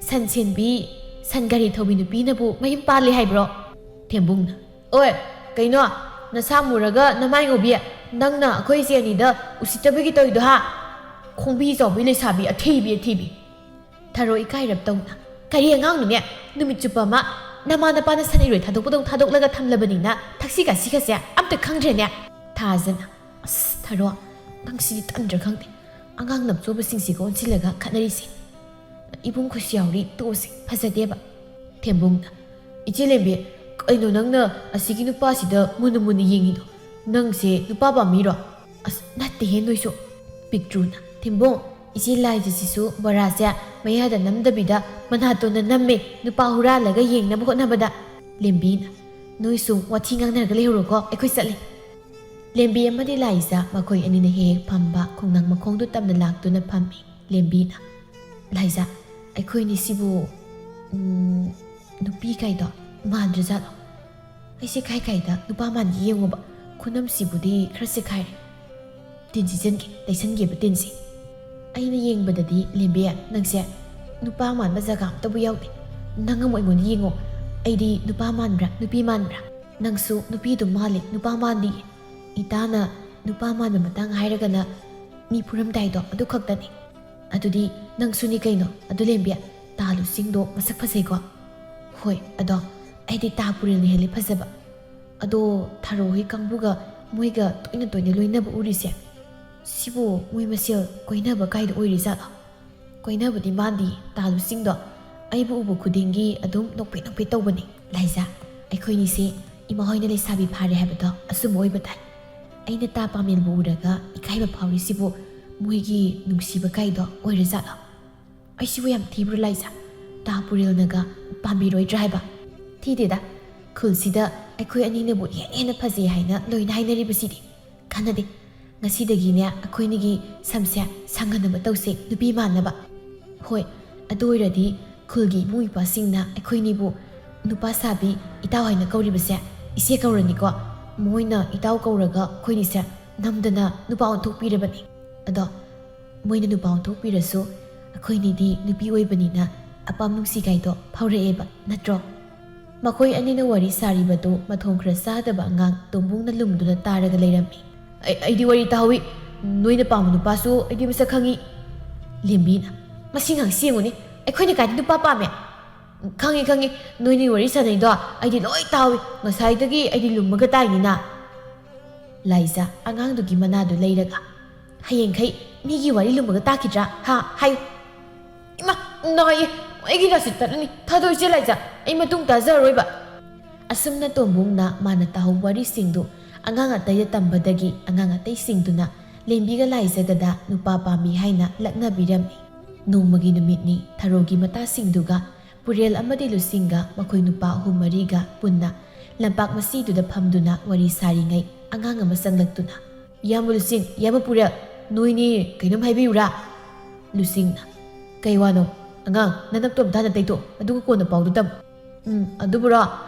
sansenbi sangari thobi nu pinabu mayum pali haibro thembungna oi kaino na samuraga namai ngobi nangna akhoi se ani da usitabagi toido ha khongbi jobi le sabi athibi tharo ikai rap tongna kari angang nu ne numit chupa ma nama na pana sanai roi thadok laga thamlabani na thaksi ka sika se amta khangre ne thajana as tharo nangsi tandra khangte angang nap choba singsi ko onsilaga khanari si ibung khusiyauri tosi phajadeba thembungna ichelembe ꯀꯩꯅꯣ ꯅꯪꯅ ꯑꯁꯤꯒꯤ ꯅꯨꯄꯥꯁꯤꯗ ꯃꯨꯟꯅ ꯃꯨꯟꯅ ꯌꯦꯡꯉꯤꯗꯣ ꯅꯪꯁꯦ ꯅꯨꯄꯥ ꯄꯥꯝꯃꯤꯔꯣ ꯑꯁ ꯅꯠꯇꯦꯍꯦ ꯅꯣꯏꯁꯨ ꯄꯤꯛꯇ꯭ꯔꯨꯅ ꯊꯤꯝꯕꯣꯡ ꯏꯆꯦ ꯂꯥꯏꯖꯁꯤꯁꯨ ꯕꯣꯔꯥꯁꯦ ꯃꯌꯥꯗ ꯅꯝꯗꯕꯤꯗ ꯃꯅꯥꯇꯣꯟꯗ ꯅꯝꯃꯦ ꯅꯨꯄꯥ ꯍꯨꯔꯥꯜꯂꯒ ꯌꯦꯡꯅꯕ ꯍꯣꯠꯅꯕꯗ ꯂꯦꯝꯕꯤꯅ ꯅꯣꯏꯁꯨ ꯋꯥꯊꯤ ꯉꯥꯡꯅꯔꯒ ꯂꯩꯍꯧꯔꯣꯀꯣ ꯑꯩꯈꯣꯏ ꯆꯠꯂꯤ ꯂꯦꯝꯕꯤ ꯑꯃꯗꯤ ꯂꯥꯏꯖ ꯃꯈꯣꯏ ꯑꯅꯤꯅ ꯍꯦꯛ ꯍꯦꯛ ꯐꯝꯕ ꯈꯣꯡꯅꯥꯡ ꯃꯈꯣꯡꯗꯨ ꯇꯝꯅ ꯂꯥꯛꯇꯨꯅ ꯐꯝꯃꯤ ꯂꯦꯝꯕꯤꯅ ꯂꯥꯏꯖ ꯑꯩꯈꯣꯏꯅꯤ ꯁꯤꯕꯨ ꯅꯨꯄꯤ ꯀꯥꯏꯗꯣ ꯃꯥꯟꯗ꯭ꯔꯖꯥꯠꯂꯣ ꯑꯩꯁꯦ ꯀꯥꯏꯗ ꯅꯨꯄꯥ ꯃꯥꯟꯒꯤ ꯌꯦꯡꯉꯣꯕ ꯈꯨꯅꯝꯁꯤꯕꯨꯗꯤ ꯈꯔ ꯆꯦꯈꯥꯏꯔꯦ ꯇꯤꯟ ꯁꯤꯖꯟꯒꯦ ꯇꯩꯁꯟꯒꯦꯕ ꯇꯤꯟꯁꯤ ꯑꯩꯅ ꯌꯦꯡꯕꯗꯗꯤ ꯂꯦꯝꯕꯤ ꯅꯪꯁꯦ ꯅꯨꯄꯥ ꯃꯥꯟꯕ ꯖꯒꯥ ꯑꯝꯇꯕꯨ ꯌꯥꯎꯗꯦ ꯅꯪ ꯑꯃꯨꯛ ꯑꯩꯉꯣꯟꯗ ꯌꯦꯡꯉꯣ ꯑꯩꯗꯤ ꯅꯨꯄꯥ ꯃꯥꯟꯕ꯭ꯔꯥ ꯅꯨꯄꯤ ꯃꯥꯟꯕ꯭ꯔꯥ ꯅꯪꯁꯨ ꯅꯨꯄꯤꯗꯨ ꯃꯥꯜꯂꯤ ꯅꯨꯄꯥ ꯃꯥꯟꯗꯤꯌꯦ ꯏꯇꯥꯅ ꯅꯨꯄꯥ ꯃꯥꯟꯕ ꯃꯇꯥꯡ ꯍꯥꯏꯔꯒꯅ ꯃꯤ ꯐꯨꯔꯝꯗꯥꯏꯗꯣ ꯑꯗꯨ ꯈꯛꯇꯅꯤ ꯑꯗꯨꯗꯤ ꯅꯪꯁꯨꯅꯤ ꯀꯩꯅꯣ ꯑꯗꯨ ꯂꯦꯝꯕꯤ ꯇꯥꯂꯨꯁꯤꯡꯗꯣ ꯃꯁꯛ ꯐꯖꯩꯀꯣ ꯍꯣꯏ ꯑꯗꯣ ꯑꯩꯗꯤ ꯇꯥ ꯄꯨꯔꯦꯜꯅ ꯍꯦꯜꯂꯤ ꯐꯖꯕ ꯑꯗꯣ ꯊꯥꯔꯣꯍꯣꯏ ꯀꯥꯡꯕꯨꯒ ꯃꯣꯏꯒ ꯇꯣꯏꯅ ꯂꯣꯏꯅꯕ ꯎꯔꯤꯁꯦ ꯁꯤꯕꯨ ꯃꯣꯏ ꯃꯁꯦꯜ ꯀꯣꯏꯅꯕ ꯀꯥꯏꯗ ꯑꯣꯏꯔꯤꯖꯥꯠꯂꯣ ꯀꯣꯏꯅꯕꯗꯤ ꯃꯥꯟꯗꯤ ꯇꯥꯂꯨꯁꯤꯡꯗꯣ ꯑꯩꯕꯨ ꯎꯕ ꯈꯨꯗꯤꯡꯒꯤ ꯑꯗꯨꯝ ꯅꯣꯛꯐꯦꯠ ꯇꯧꯕꯅꯤ ꯂꯥꯏꯖꯥ ꯑꯩꯈꯣꯏꯅꯤꯁꯦ ꯏꯃꯥ ꯍꯣꯏꯅ ꯂꯩꯁꯥꯕꯤ ꯐꯥꯔꯦ ꯍꯥꯏꯕꯗꯣ ꯑꯆꯨꯝꯕ ꯑꯣꯏꯕ ꯇꯥꯏ ꯑꯩꯅ ꯇꯥ ꯄꯥꯃꯦꯟꯕꯨ ꯎꯔꯒ ꯏꯀꯥꯏꯕ ꯐꯥꯎꯔꯤꯁꯤꯕꯨ ꯃꯣꯏꯒꯤ ꯅꯨꯡꯁꯤꯕ ꯀꯥꯏꯗꯣ ꯑꯣꯏꯔꯖꯥꯠꯂꯣ ꯑꯩꯁꯤꯕꯨ ꯌꯥꯝ ꯊꯤꯕ꯭ꯔꯣ ꯂꯥꯏꯖꯥ ꯇꯥ ꯄꯨꯔꯦꯜꯅꯒ ꯄꯥꯝꯕꯤꯔꯣꯏꯗ꯭ꯔꯥ ꯍꯥꯏꯕ ꯊꯤꯗꯦꯗ ꯈꯨꯜꯁꯤꯗ ꯑꯩꯈꯣꯏ ꯑꯅꯤꯅꯕꯨ ꯍꯦꯟꯅ ꯐꯖꯩ ꯍꯥꯏꯅ ꯂꯣꯏꯅ ꯍꯥꯏꯅꯔꯤꯕꯁꯤꯗꯤ ꯈꯟꯅꯗꯦ ꯉꯁꯤꯗꯒꯤꯅꯦ ꯑꯩꯈꯣꯏꯅꯤꯒꯤ ꯁꯝꯁꯦ ꯁꯪꯍꯟꯅꯕ ꯇꯧꯁꯦ ꯅꯨꯄꯤ ꯃꯥꯟꯅꯕ ꯍꯣꯏ ꯑꯗꯨ ꯑꯣꯏꯔꯗꯤ ꯈꯨꯜꯒꯤ ꯏꯃꯨꯡ ꯏꯄꯥꯁꯤꯡꯅ ꯑꯩꯈꯣꯏꯅꯤꯕꯨ ꯅꯨꯄꯥ ꯁꯥꯕꯤ ꯏꯇꯥꯎ ꯍꯥꯏꯅ ꯀꯧꯔꯤꯕꯁꯦ ꯏꯆꯦ ꯀꯧꯔꯅꯤꯀꯣ ꯃꯣꯏꯅ ꯏꯇꯥꯎ ꯀꯧꯔꯒ ꯑꯩꯈꯣꯏꯅꯤꯁꯦ ꯅꯝꯗꯅ ꯅꯨꯄꯥ ꯑꯣꯟꯊꯣꯛꯄꯤꯔꯕꯅꯤ ꯑꯗꯣ ꯃꯣꯏꯅ ꯅꯨꯄꯥ ꯑꯣꯟꯊꯣꯛꯄꯤꯔꯁꯨ ꯑꯩꯈꯣꯏꯅꯤꯗꯤ ꯅꯨꯄꯤ ꯑꯣꯏꯕꯅꯤꯅ ꯑꯄꯥꯝ ꯅꯨꯡꯁꯤꯒꯥꯏꯗꯣ ꯐꯥꯎꯔꯛꯑꯦꯕ ꯅꯠꯇ꯭ꯔꯣ ꯃꯈꯣꯏ ꯑꯅꯤꯅ ꯋꯥꯔꯤ ꯁꯥꯔꯤꯕꯗꯨ ꯃꯊꯣꯡ ꯈꯔ ꯆꯥꯗꯕ ꯑꯉꯥꯡ ꯇꯣꯝꯕꯨꯡꯅ ꯂꯨꯝꯗꯨꯅ ꯇꯥꯔꯒ ꯂꯩꯔꯝꯃꯤ ꯑꯩꯗꯤ ꯋꯥꯔꯤ ꯇꯥꯍꯧꯏ ꯅꯣꯏꯅ ꯄꯥꯝꯕ ꯅꯨꯄꯥꯁꯨ ꯑꯩꯗꯤ ꯃꯁꯛ ꯈꯪꯉꯤ ꯂꯦꯝꯕꯤꯅ ꯃꯁꯤ ꯉꯥꯡꯁꯤ ꯌꯦꯡꯉꯨꯅꯤ ꯑꯩꯈꯣꯏꯅ ꯀꯥꯏꯗ ꯅꯨꯄꯥ ꯄꯥꯝꯃꯦ ꯈꯪꯉꯤ ꯅꯣꯏꯅꯤ ꯋꯥꯔꯤ ꯁꯥꯟꯅꯩꯗꯣ ꯑꯩꯗꯤ ꯂꯣꯏ ꯇꯥꯍꯧꯏ ꯉꯁꯥꯏꯗꯒꯤ ꯑꯩꯗꯤ ꯂꯨꯝꯃꯒ ꯇꯥꯏꯅꯤꯅ ꯂꯥꯏꯖꯥ ꯑꯉꯥꯡꯗꯨꯒꯤ ꯃꯅꯥꯗꯨ ꯂꯩꯔꯒ ꯍꯌꯦꯡꯈꯩ ꯃꯤꯒꯤ ꯋꯥꯔꯤ ꯂꯨꯝꯃꯒ ꯇꯥꯈꯤꯗ꯭ꯔꯥ ꯍꯥꯏꯌꯨ ꯏꯃꯥ ꯅꯥꯏꯌꯦ ꯑꯩꯒꯤ ꯅꯥꯁꯤ ꯇꯠꯂꯅꯤ ꯊꯥꯗꯣꯏꯁꯦ ꯂꯥꯏꯖꯥ ꯑꯩ ꯃꯇꯨꯡ ꯇꯥꯖꯔꯔꯣꯏꯕ ꯑꯁꯨꯝꯅ ꯇꯣꯝꯕꯨꯡꯅ ꯃꯥꯅ ꯇꯥꯍꯧꯕ ꯋꯥꯔꯤꯁꯤꯡꯗꯨ ꯑꯉꯥꯡ ꯑꯇꯩꯗ ꯇꯝꯕꯗꯒꯤ ꯑꯉꯥꯡ ꯑꯇꯩꯁꯤꯡꯗꯨꯅ ꯂꯦꯝꯕꯤꯒ ꯂꯥꯏꯖꯒꯗ ꯅꯨꯄꯥ ꯄꯥꯝꯃꯤ ꯍꯥꯏꯅ ꯂꯛꯅꯕꯤꯔꯝꯃꯤ ꯅꯣꯡꯃꯒꯤ ꯅꯨꯃꯤꯠꯅꯤ ꯊꯔꯣꯒꯤ ꯃꯇꯥꯁꯤꯡꯗꯨꯒ ꯄꯨꯔꯦꯜ ꯑꯃꯗꯤ ꯂꯨꯁꯤꯡꯒ ꯃꯈꯣꯏ ꯅꯨꯄꯥ 3-4ꯒ ꯄꯨꯟꯅ ꯂꯝꯄꯥꯛ ꯃꯁꯤꯗꯨꯗ ꯐꯝꯗꯨꯅ ꯋꯥꯔꯤ ꯁꯥꯔꯤꯉꯩ ꯑꯉꯥꯡ ꯑꯃ ꯆꯪꯂꯛꯇꯨꯅ ꯏꯌꯥꯝꯕ ꯂꯨꯁꯤꯡ ꯏꯌꯥꯝꯕ ꯄꯨꯔꯦꯜ ꯅꯣꯏꯅꯤ ꯀꯩꯅꯣꯝ ꯍꯥꯏꯕꯤꯌꯨꯔꯥ ꯂꯨꯁꯤꯡꯅ ꯀꯩ ꯋꯥꯅꯣ ꯑꯉꯥꯡ ꯅꯅꯞꯇꯣ ꯑꯝꯇ ꯇꯩꯊꯣꯛ ꯑꯗꯨꯒ ꯀꯣꯟꯅ ꯄꯥꯎꯗꯨ ꯇꯝ ꯑꯗꯨꯕꯨꯔꯣ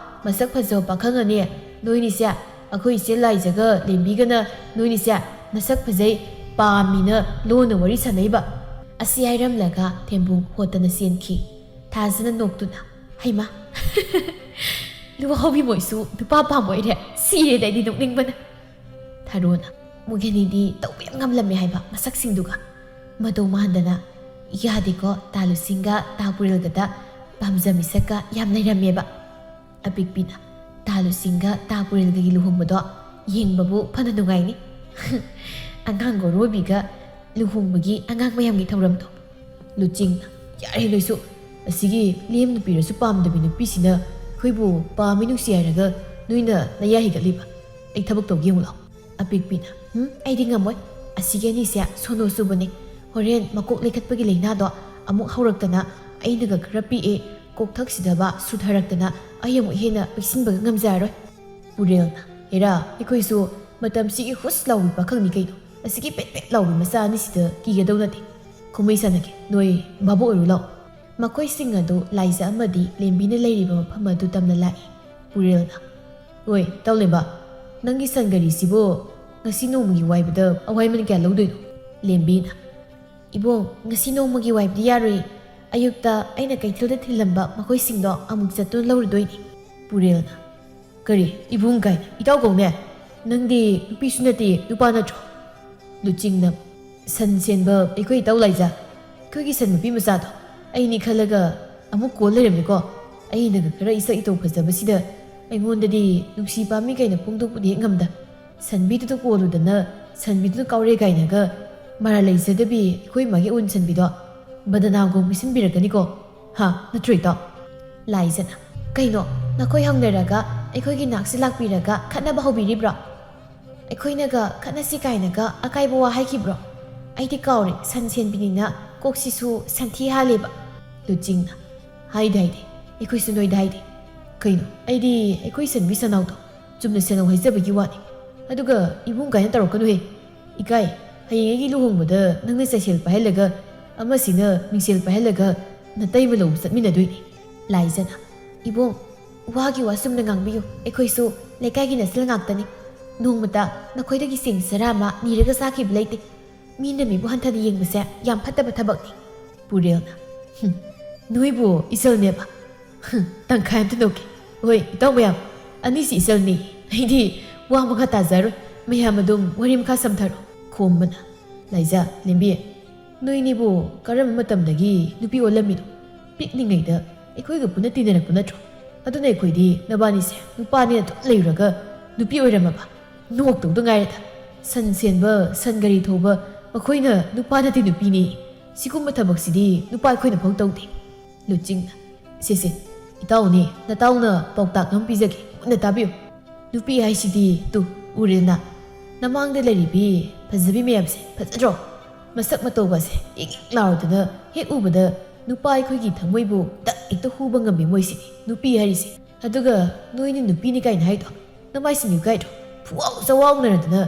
ꯃꯁꯛ ꯐꯖꯕ ꯄꯥꯈꯪꯉꯅꯤ ꯅꯣꯏꯅꯤꯁꯦ ꯑꯩꯈꯣꯏ ꯏꯆꯦ ꯂꯥꯏꯖꯒ ꯂꯦꯝꯕꯤꯒꯅ ꯅꯣꯏꯅꯤꯁꯦ ꯅꯁꯛ ꯐꯖꯩ ꯄꯥꯝꯃꯤꯅ ꯂꯣꯟꯅ ꯋꯥꯔꯤ ꯁꯥꯟꯅꯩꯕ ꯑꯁꯤ ꯍꯥꯏꯔꯝꯂꯒ ꯊꯦꯝꯕꯨꯡ ꯍꯣꯠꯇꯅ ꯆꯦꯟꯈꯤ ꯊꯥꯖꯅ ꯅꯣꯛꯇꯨꯅ ꯍꯩꯃꯥ ꯂꯨꯍꯥꯎꯕꯤ ꯃꯣꯏꯁꯨ ꯅꯨꯄꯥ ꯄꯥꯝꯕ ꯑꯣꯏꯔꯦ ꯁꯤꯔꯦꯗ ꯑꯩꯗꯤ ꯅꯣꯛꯅꯤꯡꯕꯅ ꯊꯥꯔꯣꯅ ꯃꯣꯏꯒꯅꯤꯗꯤ ꯇꯧꯕ ꯌꯥꯝ ꯉꯝꯂꯝꯃꯦ ꯍꯥꯏꯕ ꯃꯁꯛꯁꯤꯡꯗꯨꯒ ꯃꯇꯧ ꯃꯥꯟꯗꯅ ꯌꯥꯗꯦꯀꯣ ꯇꯥ ꯂꯨꯁꯤꯡꯒ ꯇꯥ ꯄꯨꯔꯦꯜꯒꯗ ꯄꯥꯝꯖ ꯃꯤꯁꯛꯀ ꯌꯥꯝ ꯂꯩꯔꯝꯃꯦꯕ ꯑꯄꯤꯛꯄꯤꯅ ꯇꯥ ꯂꯨꯁꯤꯡꯒ ꯇꯥ ꯄꯨꯔꯦꯜꯒꯒꯤ ꯂꯨꯍꯣꯡꯕꯗꯣ ꯌꯦꯡꯕꯕꯨ ꯐꯅ ꯅꯨꯡꯉꯥꯏꯅꯤ ꯑꯉꯥꯡ ꯒꯣꯔꯣꯏꯕꯤꯒ ꯂꯨꯍꯣꯡꯕꯒꯤ ꯑꯉꯥꯡ ꯃꯌꯥꯝꯒꯤ ꯊꯧꯔꯝꯗꯣ ꯂꯨꯆꯤꯡꯅ ꯌꯥꯔꯦ ꯅꯣꯏꯁꯨ ꯑꯁꯤꯒꯤ ꯂꯦꯝ ꯅꯨꯄꯤꯔꯁꯨ ꯄꯥꯝꯗꯕꯤ ꯅꯨꯄꯤꯁꯤꯅ ꯑꯩꯈꯣꯏꯕꯨ ꯄꯥꯝꯃꯤ ꯅꯨꯡꯁꯤ ꯍꯥꯏꯔꯒ ꯅꯣꯏꯅ ꯅꯌꯥ ꯍꯤꯒꯠꯂꯤꯕ ꯑꯩ ꯊꯕꯛ ꯇꯧꯒꯦ ꯌꯦꯡꯉꯨ ꯂꯥꯎ ꯑꯄꯤꯛꯄꯤꯅ ꯑꯩꯗꯤ ꯉꯝꯃꯣꯏ ꯑꯁꯤꯒꯤ ꯑꯅꯤꯁꯦ ꯁꯣꯅꯣ ꯆꯨꯕꯅꯤ ꯍꯣꯔꯦꯟ ꯃꯀꯣꯛ ꯂꯩꯈꯠꯄꯒꯤ ꯂꯩꯅꯥꯗꯣ ꯑꯃꯨꯛ ꯍꯧꯔꯛꯇꯅ ꯑꯩꯅꯒ ꯈꯔ ꯄꯤꯛꯑꯦ ꯀꯣꯛꯊꯛꯁꯤꯗꯕ ꯁꯨꯊꯔꯛꯇꯅ ꯑꯩ ꯑꯃꯨꯛ ꯍꯦꯟꯅ ꯄꯤꯛꯁꯤꯟꯕꯒ ꯉꯝꯖꯔꯔꯣꯏ ꯄꯨꯔꯦꯜꯅ ꯍꯦꯔꯥ ꯑꯩꯈꯣꯏꯁꯨ ꯃꯇꯝꯁꯤꯒꯤ ꯍꯨꯁ ꯂꯥꯎꯕꯤ ꯄꯥꯈꯪꯅꯤ ꯀꯩꯅꯣ ꯑꯁꯤꯒꯤ ꯄꯦꯠ ꯂꯥꯎꯕꯤ ꯃꯆꯥ ꯑꯅꯤꯁꯤꯗ ꯀꯤꯒꯗꯧ ꯅꯠꯇꯦ ꯀꯨꯝꯍꯩ ꯁꯥꯟꯅꯒꯦ ꯅꯣꯏ ꯚꯥꯕꯣꯛ ꯑꯣꯏꯔꯨ ꯂꯥꯎ ꯃꯈꯣꯏꯁꯤꯡ ꯑꯗꯨ ꯂꯥꯏꯖ ꯑꯃꯗꯤ ꯂꯦꯝꯕꯤꯅ ꯂꯩꯔꯤꯕ ꯃꯐꯝ ꯑꯗꯨ ꯇꯝꯅ ꯂꯥꯛꯏ ꯄꯨꯔꯦꯜꯅ ꯍꯣꯏ ꯇꯧꯂꯦꯝꯕ ꯅꯪꯒꯤ ꯁꯟꯒꯔꯤꯁꯤꯕꯨ ꯉꯁꯤ ꯅꯣꯡꯃꯒꯤ ꯋꯥꯏꯕꯗ ꯑꯋꯥꯏꯃꯟ ꯀꯌꯥ ꯂꯧꯗꯣꯏꯅꯣ ꯂꯦꯝꯕꯤꯅ ꯏꯕꯣꯡ ꯉꯁꯤ ꯅꯣꯡꯃꯒꯤ ꯋꯥꯏꯕꯗꯤ ꯌꯥꯔꯣꯏ ꯑꯌꯨꯛꯇ ꯑꯩꯅ ꯀꯩꯊꯦꯜꯗ ꯊꯤꯜꯂꯝꯕ ꯃꯈꯣꯏꯁꯤꯡꯗꯣ ꯑꯃꯨꯛ ꯆꯠꯇꯨꯅ ꯂꯧꯔꯨꯗꯣꯏꯅꯤ ꯄꯨꯔꯦꯜꯅ ꯀꯔꯤ ꯏꯕꯨꯡ ꯀꯥꯏꯅ ꯏꯇꯥꯎ ꯀꯧꯅꯦ ꯅꯪꯗꯤ ꯅꯨꯄꯤꯁꯨ ꯅꯠꯇꯦ ꯅꯨꯄꯥ ꯅꯠꯇ꯭ꯔꯣ ꯂꯨꯆꯤꯡꯅ ꯁꯟ ꯁꯦꯟꯕ ꯑꯩꯈꯣꯏ ꯏꯇꯥꯎ ꯂꯥꯏꯖꯥ ꯑꯩꯈꯣꯏꯒꯤ ꯁꯟ ꯅꯨꯄꯤ ꯃꯆꯥꯗꯣ ꯑꯩꯅꯤ ꯈꯜꯂꯒ ꯑꯃꯨꯛ ꯀꯣꯜ ꯂꯩꯔꯝꯃꯦꯀꯣ ꯑꯩꯅꯒ ꯈꯔ ꯏꯁꯛ ꯏꯇꯧ ꯐꯖꯕꯁꯤꯗ ꯑꯩꯉꯣꯟꯗꯗꯤ ꯅꯨꯡꯁꯤ ꯄꯥꯝꯃꯤ ꯀꯩꯅ ꯐꯣꯡꯗꯣꯛꯄꯗꯤ ꯍꯦꯛ ꯉꯝꯗ ꯁꯟꯕꯤꯗꯨꯗ ꯀꯣꯜꯂꯨꯗꯅ ꯁꯟꯕꯤꯗꯨꯅ ꯀꯥꯎꯔꯦ ꯀꯥꯏꯅꯒ ꯃꯔꯥ ꯂꯩꯖꯗꯕꯤ ꯑꯩꯈꯣꯏ ꯃꯥꯒꯤ ꯎꯟ ꯁꯟꯕꯤꯗꯣ ꯕꯗꯅꯥꯝꯒꯨꯝ ꯄꯤꯁꯤꯟꯕꯤꯔꯛꯀꯅꯤꯀꯣ ꯅꯠꯇ꯭ꯔꯣ ꯏꯇꯥꯎ ꯂꯥꯏꯖꯅ ꯀꯩꯅꯣ ꯅꯈꯣꯏ ꯍꯪꯅꯔꯒ ꯑꯩꯈꯣꯏꯒꯤ ꯅꯥꯛꯁꯤ ꯂꯥꯛꯄꯤꯔꯒ ꯈꯠꯅꯕ ꯍꯧꯕꯤꯔꯤꯕ꯭ꯔꯣ? ꯑꯩꯈꯣꯏꯅꯒ ꯈꯠꯅꯁꯤ ꯀꯥꯏꯅꯒ ꯑꯀꯥꯏꯕ ꯋꯥ ꯍꯥꯏꯈꯤꯕ꯭ꯔꯣ? ꯑꯩꯗꯤ ꯀꯥꯎꯔꯦ, ꯁꯟ ꯁꯦꯟꯕꯤꯅꯤꯅ ꯀꯣꯛꯁꯤꯁꯨ ꯁꯟꯊꯤ ꯍꯥꯜꯂꯦꯕ꯫ ꯂꯨꯆꯤꯡꯅ ꯍꯥꯏꯗꯦ ꯑꯩꯈꯣꯏꯁꯨ ꯅꯣꯏꯗ ꯍꯥꯏꯗꯦ꯫ ꯀꯩꯅꯣ ꯑꯩꯗꯤ ꯑꯩꯈꯣꯏ ꯁꯟꯕꯤ ꯁꯅꯥꯎꯗꯣ ꯆꯨꯝꯅ ꯁꯦꯅꯧ ꯍꯥꯏꯖꯕꯒꯤ ꯋꯥꯅꯤ, ꯑꯗꯨꯒ ꯏꯕꯨꯡ ꯀꯥꯏꯅ ꯇꯧꯔꯛꯀꯅꯨꯍꯦ, ꯏꯀꯥꯏ꯫ ꯍꯌꯦꯡ ꯑꯩꯒꯤ ꯂꯨꯍꯣꯡꯕꯗ ꯅꯪꯅ ꯆꯩꯁꯦꯜ ꯄꯥꯏꯍꯜꯂꯒ ꯑꯃꯁꯤꯅ ꯃꯤꯡꯁꯦꯜ ꯄꯥꯏꯍꯜꯂꯒ ꯅꯇꯩꯃ ꯂꯧꯕ ꯆꯠꯃꯤꯟꯅꯗꯣꯏꯅꯤ꯫ ꯂꯥꯏꯖꯅ ꯏꯕꯨꯡ, ꯋꯥꯒꯤ ꯋꯥ ꯆꯨꯝꯅ ꯉꯥꯡꯕꯤꯌꯨ, ꯑꯩꯈꯣꯏꯁꯨ ꯂꯩꯀꯥꯏꯒꯤ ꯅꯁꯤꯜ ꯉꯥꯛꯇꯅꯤ꯫ ꯅꯣꯡꯃꯇ ꯅꯈꯣꯏꯗꯒꯤ ꯆꯦꯡ ꯆꯔꯥ ꯑꯃ ꯅꯤꯔꯒ ꯆꯥꯈꯤꯕ ꯂꯩꯇꯦ꯫ ꯃꯤꯅ ꯃꯤꯕꯨ ꯍꯟꯊꯅ ꯌꯦꯡꯕꯁꯦ ꯌꯥꯝ ꯐꯠꯇꯕ ꯊꯕꯛꯅꯤ꯫ ꯄꯨꯔꯦꯜꯅ ꯅꯣꯏꯕꯨ ꯏꯆꯜꯅꯦꯕ? ꯇꯪꯈꯥꯏ ꯑꯝꯇ ꯅꯣꯛꯀꯦ꯫ ꯍꯣꯏ ꯏꯇꯥꯎ ꯃꯌꯥꯝ, ꯑꯅꯤꯁꯤ ꯏꯆꯜꯅꯤ꯫ ꯑꯩꯗꯤ ꯋꯥ ꯃꯈꯥ ꯇꯥꯖꯔꯣꯏ, ꯃꯌꯥꯝ ꯑꯗꯨꯝ ꯋꯥꯔꯤ ꯃꯈꯥ ꯁꯝꯊꯔꯣ꯫ ꯈꯣꯝꯕꯅ ꯂꯥꯏꯖꯥ, ꯂꯦꯝꯕꯤ, ꯅꯣꯏꯅꯤꯕꯨ ꯀꯔꯝꯕ ꯃꯇꯝꯗꯒꯤ ꯅꯨꯄꯤ ꯑꯣꯜꯂꯝꯃꯤꯅꯣ? ꯄꯤꯛꯂꯤꯉꯩꯗ ꯑꯩꯈꯣꯏꯒ ꯄꯨꯟꯅ ꯇꯤꯟꯅꯔꯛꯄ ꯅꯠꯇ꯭ꯔꯣ? ꯑꯗꯨꯅ ꯑꯩꯈꯣꯏꯗꯤ ꯅꯕꯥꯅꯤꯁꯦ ꯅꯨꯄꯥꯅꯤꯅ ꯑꯗꯨꯝ ꯂꯩꯔꯨꯔꯒ ꯅꯨꯄꯤ ꯑꯣꯏꯔꯝꯃꯕ? ꯅꯣꯛꯇꯧꯗ ꯉꯥꯏꯔꯦꯗ꯫ ꯁꯟ ꯁꯦꯟꯕ, ꯁꯟ ꯒꯥꯔꯤ ꯊꯧꯕ ꯃꯈꯣꯏꯅ ꯅꯨꯄꯥ ꯅꯠꯇꯦ ꯅꯨꯄꯤꯅꯤ꯫ ꯁꯤꯒꯨꯝꯕ ꯊꯕꯛꯁꯤꯗꯤ ꯅꯨꯄꯥ ꯑꯩꯈꯣꯏꯅ ꯐꯥꯎ ꯇꯧꯗꯦ꯫ ꯂꯨꯆꯤꯡꯅ ꯁꯦ ꯏꯇꯥꯎꯅꯤ, ꯅꯇꯥꯎꯅ ꯄꯥꯎꯇꯥꯛ ꯑꯃ ꯄꯤꯖꯒꯦ, ꯃꯨꯟꯅ ꯇꯥꯕꯤꯌꯨ꯫ ꯅꯨꯄꯤ ꯍꯥꯏꯁꯤꯗꯤ ꯇꯨ ꯎꯔꯦꯗꯅ, ꯅꯃꯥꯡꯗ ꯂꯩꯔꯤꯕꯤ ꯐꯖꯕꯤ ꯃꯌꯥꯝꯁꯦ ꯐꯖꯗ꯭ꯔꯣ? ꯃꯁꯛ ꯃꯇꯧꯒꯁꯦ ꯏꯪ ꯏꯪ ꯂꯥꯎꯔꯗꯅ ꯍꯦꯛ ꯎꯕꯗ ꯅꯨꯄꯥ ꯑꯩꯈꯣꯏꯒꯤ ꯊꯃꯣꯏꯕꯨ ꯗꯛ ꯍꯦꯛꯇ ꯍꯨꯕ ꯉꯝꯃꯤ ꯃꯣꯏꯁꯤꯅꯤ ꯅꯨꯄꯤ ꯍꯥꯏꯔꯤꯁꯦ꯫ ꯑꯗꯨꯒ ꯅꯣꯏꯅꯤ ꯅꯨꯄꯤꯅꯤ ꯀꯥꯏꯅ ꯍꯥꯏꯗꯣ ꯅꯃꯥꯏꯁꯤꯡ ꯀꯥꯏꯗ꯭ꯔꯣ? ꯄꯨꯋꯥꯎ ꯆꯋꯥꯎꯅꯔꯗꯅ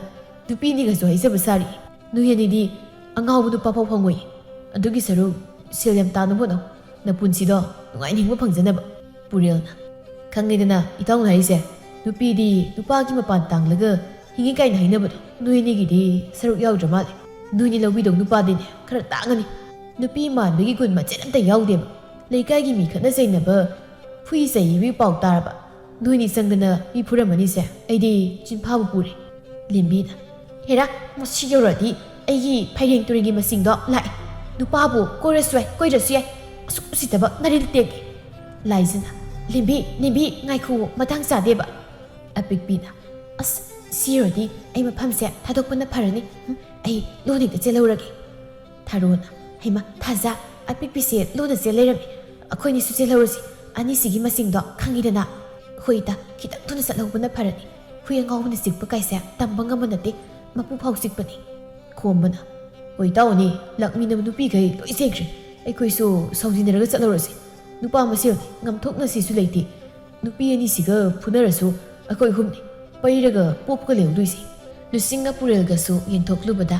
ꯅꯨꯄꯤꯅꯤꯒꯁꯨ ꯍꯥꯏꯖꯕ ꯁꯥꯔꯤ꯫ ꯅꯣꯏ ꯑꯅꯤꯗꯤ ꯑꯉꯥꯎꯕ ꯅꯨꯄꯥ ꯐꯥꯎ ꯐꯪꯉꯣꯏ꯫ ꯑꯗꯨꯒꯤ ꯁꯔꯨꯛ ꯁꯦꯜ ꯌꯥꯝ ꯇꯥꯟꯅꯕ ꯍꯣꯠꯅꯧ, ꯅꯄꯨꯟꯁꯤꯗꯣ ꯅꯨꯡꯉꯥꯏꯅꯤꯡꯕ ꯐꯪꯖꯅꯕ꯫ ꯄꯨꯔꯦꯜꯅ ꯈꯪꯉꯦꯗꯅ ꯏꯇꯥꯎꯅ ꯍꯥꯏꯔꯤꯁꯦ, ꯅꯨꯄꯤꯗꯤ ꯅꯨꯄꯥꯒꯤ ꯃꯄꯥꯟ ꯇꯥꯡꯂꯒ ꯍꯤꯡꯉꯤ ꯀꯥꯏꯅ ꯍꯥꯏꯅꯕꯗꯣ ꯅꯣꯏ ꯑꯅꯤꯒꯤꯗꯤ ꯁꯔꯨꯛ ꯌꯥꯎꯗ꯭ꯔ ꯃꯥꯜꯂꯦ꯫ ꯅꯣꯏꯅꯤ ꯂꯧꯕꯤꯗꯧ ꯅꯨꯄꯥꯗꯤꯅꯦ ꯈꯔ ꯇꯥꯡꯉꯅꯤ꯫ ꯅꯨꯄꯤ ꯃꯥꯟꯕꯒꯤ ꯒꯨꯟ ꯃꯆꯦꯠ ꯑꯝꯇ ꯌꯥꯎꯗꯦꯕ꯫ ꯂꯩꯀꯥꯏꯒꯤ ꯃꯤ ꯈꯠꯅ ꯆꯩꯅꯕ, ꯐꯨꯏ ꯆꯩꯕꯒꯤ ꯄꯥꯎ ꯇꯥꯔꯕ ꯅꯣꯏꯅꯤ ꯆꯪꯗꯅ ꯃꯤ ꯐꯨꯔꯝꯃꯅꯤꯁꯦ ꯑꯩꯗꯤ ꯆꯤꯟꯐꯥꯕꯨ ꯄꯨꯔꯦ꯫ ꯂꯦꯝꯕꯤꯅ ꯍꯦꯔꯥ, ꯃꯁꯤ ꯌꯧꯔꯛꯑꯗꯤ ꯑꯩꯒꯤ ꯐꯩꯔꯦꯡ ꯇꯨꯔꯦꯡꯒꯤ ꯃꯁꯤꯡꯗꯣ ꯂꯥꯛꯑꯦ꯫ ꯅꯨꯄꯥꯕꯨ ꯀꯣꯏꯔꯁꯨ ꯌꯥꯏ, ꯀꯣꯏꯗ꯭ꯔꯁꯨ ꯌꯥꯏ, ꯑꯁꯨꯛ ꯎꯁꯤꯠꯇꯕ ꯅꯔꯦꯟ ꯇꯦꯛꯀꯦ꯫ ꯂꯥꯏꯖꯅ ꯂꯦꯝꯕꯤ ꯉꯥꯏꯈꯣ, ꯃꯇꯥꯡ ꯆꯥꯗꯦꯕ꯫ ꯑꯄꯤꯛꯄꯤꯅ ꯑꯁ, ꯁꯤꯔꯣꯗꯤ ꯑꯩ ꯃꯐꯝꯁꯦ ꯊꯥꯗꯣꯛꯄꯅ ꯐꯔꯅꯤ, ꯑꯩ ꯂꯣꯟ ꯍꯦꯛꯇ ꯆꯦꯜꯍꯧꯔꯒꯦ꯫ ꯊꯥꯔꯣꯅ ꯍꯩꯃ ꯊꯥꯖ, ꯑꯄꯤꯛꯄꯤꯁꯦ ꯂꯣꯟꯅ ꯆꯦꯜ ꯂꯩꯔꯝꯃꯤ, ꯑꯩꯈꯣꯏꯅꯤꯁꯨ ꯆꯦꯜꯍꯧꯔꯁꯤ, ꯑꯅꯤꯁꯤꯒꯤ ꯃꯁꯤꯡꯗꯣ ꯈꯪꯉꯤꯗꯅ꯫ ꯍꯣꯏ ꯏꯇꯥ, ꯈꯤꯇꯪ ꯊꯨꯅ ꯆꯠꯍꯧꯕꯅ ꯐꯔꯅꯤ, ꯍꯨꯏ ꯑꯉꯥꯎꯕꯅ ꯆꯤꯛꯄ ꯀꯥꯏꯁꯦ ꯇꯝꯕ ꯉꯝꯕ ꯅꯠꯇꯦ, ꯃꯄꯨ ꯐꯥꯎ ꯆꯤꯛꯄꯅꯤ꯫ ꯈꯣꯝꯕꯅ ꯍꯣꯏ ꯏꯇꯥꯎꯅꯤ, ꯂꯥꯛꯃꯤꯟꯅꯕ ꯅꯨꯄꯤꯈꯩ ꯂꯣꯏ ꯆꯦꯟꯈ꯭ꯔꯦ, ꯑꯩꯈꯣꯏꯁꯨ ꯁꯥꯎꯖꯤꯟꯅꯔꯒ ꯆꯠꯍꯧꯔꯁꯤ꯫ ꯅꯨꯄꯥ ꯃꯁꯦꯜꯅꯤ, ꯉꯝꯊꯣꯛꯅꯁꯤꯁꯨ ꯂꯩꯇꯦ, ꯅꯨꯄꯤ ꯑꯅꯤꯁꯤꯒ ꯐꯨꯅꯔꯁꯨ ꯑꯩꯈꯣꯏ ꯑꯍꯨꯝꯅꯤ ꯄꯩꯔꯒ ꯄꯣꯞꯄꯒ ꯂꯩꯍꯧꯗꯣꯏꯁꯤ꯫ ꯂꯨꯆꯤꯡꯒ ꯄꯨꯔꯦꯜꯒꯁꯨ ꯌꯦꯡꯊꯣꯛꯂꯨꯕꯗ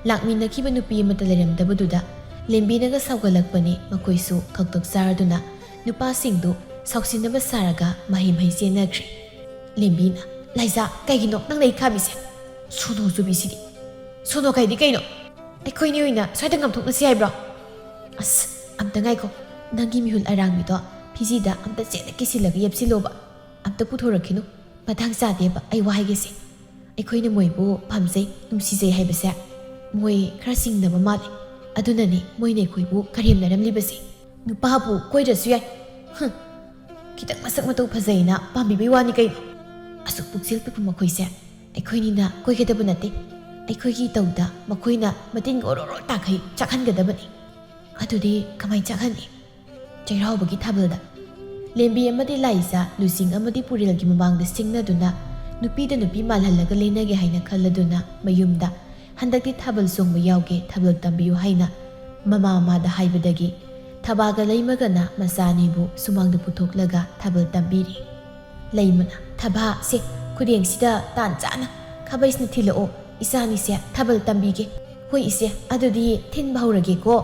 ꯂꯥꯛꯃꯤꯟꯅꯈꯤꯕ ꯅꯨꯄꯤ ꯑꯃꯠꯇ ꯂꯩꯔꯝꯗꯕꯗꯨꯗ ꯂꯦꯝꯕꯤꯅꯒ ꯁꯥꯎꯒꯠꯂꯛꯄꯅꯤ ꯃꯈꯣꯏꯁꯨ ꯈꯧꯇꯛ ꯆꯥꯔꯗꯨꯅ ꯅꯨꯄꯥꯁꯤꯡꯗꯨ ꯁꯥꯎꯁꯤꯟꯅꯕ ꯁꯥꯔꯒ ꯃꯍꯩ ꯆꯦꯟꯅꯈ꯭ꯔꯦ꯫ ꯂꯦꯝꯕꯤꯅ ꯂꯥꯏꯖꯥ, ꯀꯩꯒꯤꯅꯣ ꯅꯪꯅ ꯑꯩ ꯈꯥꯝꯃꯤꯁꯦ? ꯁꯣꯅꯣ ꯆꯨꯕꯤꯁꯤꯗꯤ꯫ ꯁꯣꯅꯣ ꯀꯥꯏꯗꯤ ꯀꯩꯅꯣ? ꯑꯩꯈꯣꯏꯅꯤ ꯑꯣꯏꯅ ꯁ꯭ꯋꯥꯏꯗ ꯉꯝꯊꯣꯛꯅꯁꯤ ꯍꯥꯏꯕ꯭ꯔꯣ? ꯑꯁ, ꯑꯝꯇ ꯉꯥꯏꯈꯣ, ꯅꯪꯒꯤ ꯃꯤꯍꯨꯜ ꯑꯔꯥꯡꯕꯤꯗꯣ ꯐꯤꯖꯤꯗ ꯑꯝꯇ ꯆꯦꯠꯅ ꯀꯤꯁꯤꯜꯂꯒ ꯌꯦꯞꯁꯤꯜꯂꯣꯕ, ꯑꯝꯇ ꯄꯨꯊꯣꯔꯛꯈꯤꯅꯨ, ꯃꯇꯥꯡ ꯆꯥꯗꯦꯕ ꯑꯩ ꯋꯥ ꯍꯥꯏꯒꯦꯁꯦ꯫ ꯑꯩꯈꯣꯏꯅ ꯃꯣꯏꯕꯨ ꯄꯥꯝꯖꯩ ꯅꯨꯡꯁꯤꯖꯩ ꯍꯥꯏꯕꯁꯦ ꯃꯣꯏ ꯈꯔ ꯆꯤꯡꯅꯕ ꯃꯥꯜꯂꯦ, ꯑꯗꯨꯅꯅꯤ ꯃꯣꯏꯅ ꯑꯩꯈꯣꯏꯕꯨ ꯀꯔꯦꯝꯅꯔꯝꯂꯤꯕꯁꯦ꯫ ꯅꯨꯄꯥꯕꯨ ꯀꯣꯏꯗ꯭ꯔꯁꯨ ꯌꯥꯏ, ꯈꯤꯇꯪ ꯃꯁꯛ ꯃꯇꯧ ꯐꯖꯩꯅ ꯄꯥꯝꯕꯤꯕꯩ ꯋꯥꯅꯤ ꯀꯩꯅꯣ? ꯑꯁꯨꯛ ꯄꯨꯛꯆꯦꯜ ꯄꯤꯛꯄ ꯃꯈꯣꯏꯁꯦ ꯑꯩꯈꯣꯏꯅꯤꯅ ꯀꯣꯏꯒꯗꯕ ꯅꯠꯇꯦ, ꯑꯩꯈꯣꯏꯒꯤ ꯇꯧꯗ ꯃꯈꯣꯏꯅ ꯃꯇꯤꯟ ꯑꯣꯔꯣꯔꯣ ꯇꯥꯈꯩ ꯆꯥꯛꯍꯟꯒꯗꯕꯅꯤ꯫ ꯑꯗꯨꯗꯤ ꯀꯃꯥꯏꯅ ꯆꯥꯛꯍꯟꯅꯤ? ꯆꯩꯔꯥꯎꯕꯒꯤ ꯊꯥꯕꯜꯗ꯫ ꯂꯦꯝꯕꯤ ꯑꯃꯗꯤ ꯂꯥꯏꯖꯥ, ꯂꯨꯆꯤꯡ ꯑꯃꯗꯤ ꯄꯨꯔꯦꯜꯒꯤ ꯃꯃꯥꯡꯗ ꯁꯤꯡꯅꯗꯨꯅ ꯅꯨꯄꯤꯗ ꯅꯨꯄꯤ ꯃꯥꯜꯍꯜꯂꯒ ꯂꯩꯅꯒꯦ ꯍꯥꯏꯅ ꯈꯜꯂꯗꯨꯅ ꯃꯌꯨꯝꯗ ꯍꯟꯗꯛꯇꯤ ꯊꯥꯕꯜ ꯆꯣꯡꯕ ꯌꯥꯎꯒꯦ, ꯊꯥꯕꯜ ꯇꯝꯕꯤꯌꯨ ꯍꯥꯏꯅ ꯃꯃꯥꯗ ꯍꯥꯏꯕꯗꯒꯤ ꯊꯕꯥꯒ ꯂꯩꯃꯒꯅ ꯃꯆꯥ ꯑꯅꯤꯕꯨ ꯁꯨꯃꯥꯡꯗ ꯄꯨꯊꯣꯛꯂꯒ ꯊꯥꯕꯜ ꯇꯝꯕꯤꯔꯤ꯫ ꯂꯩꯃꯅ ꯊꯕꯥ, ꯁꯦ ꯈꯨꯗꯦꯡꯁꯤꯗ ꯇꯥꯟ ꯆꯥꯅ ꯈꯥꯕꯩꯁꯤꯅ ꯊꯤꯜꯂꯛꯑꯣ, ꯏꯆꯥꯅꯤꯁꯦ ꯊꯥꯕꯜ ꯇꯝꯕꯤꯒꯦ꯫ ꯍꯣꯏ ꯏꯆꯦ, ꯑꯗꯨꯗꯤ ꯊꯤꯟꯕ ꯍꯧꯔꯒꯦꯀꯣ꯫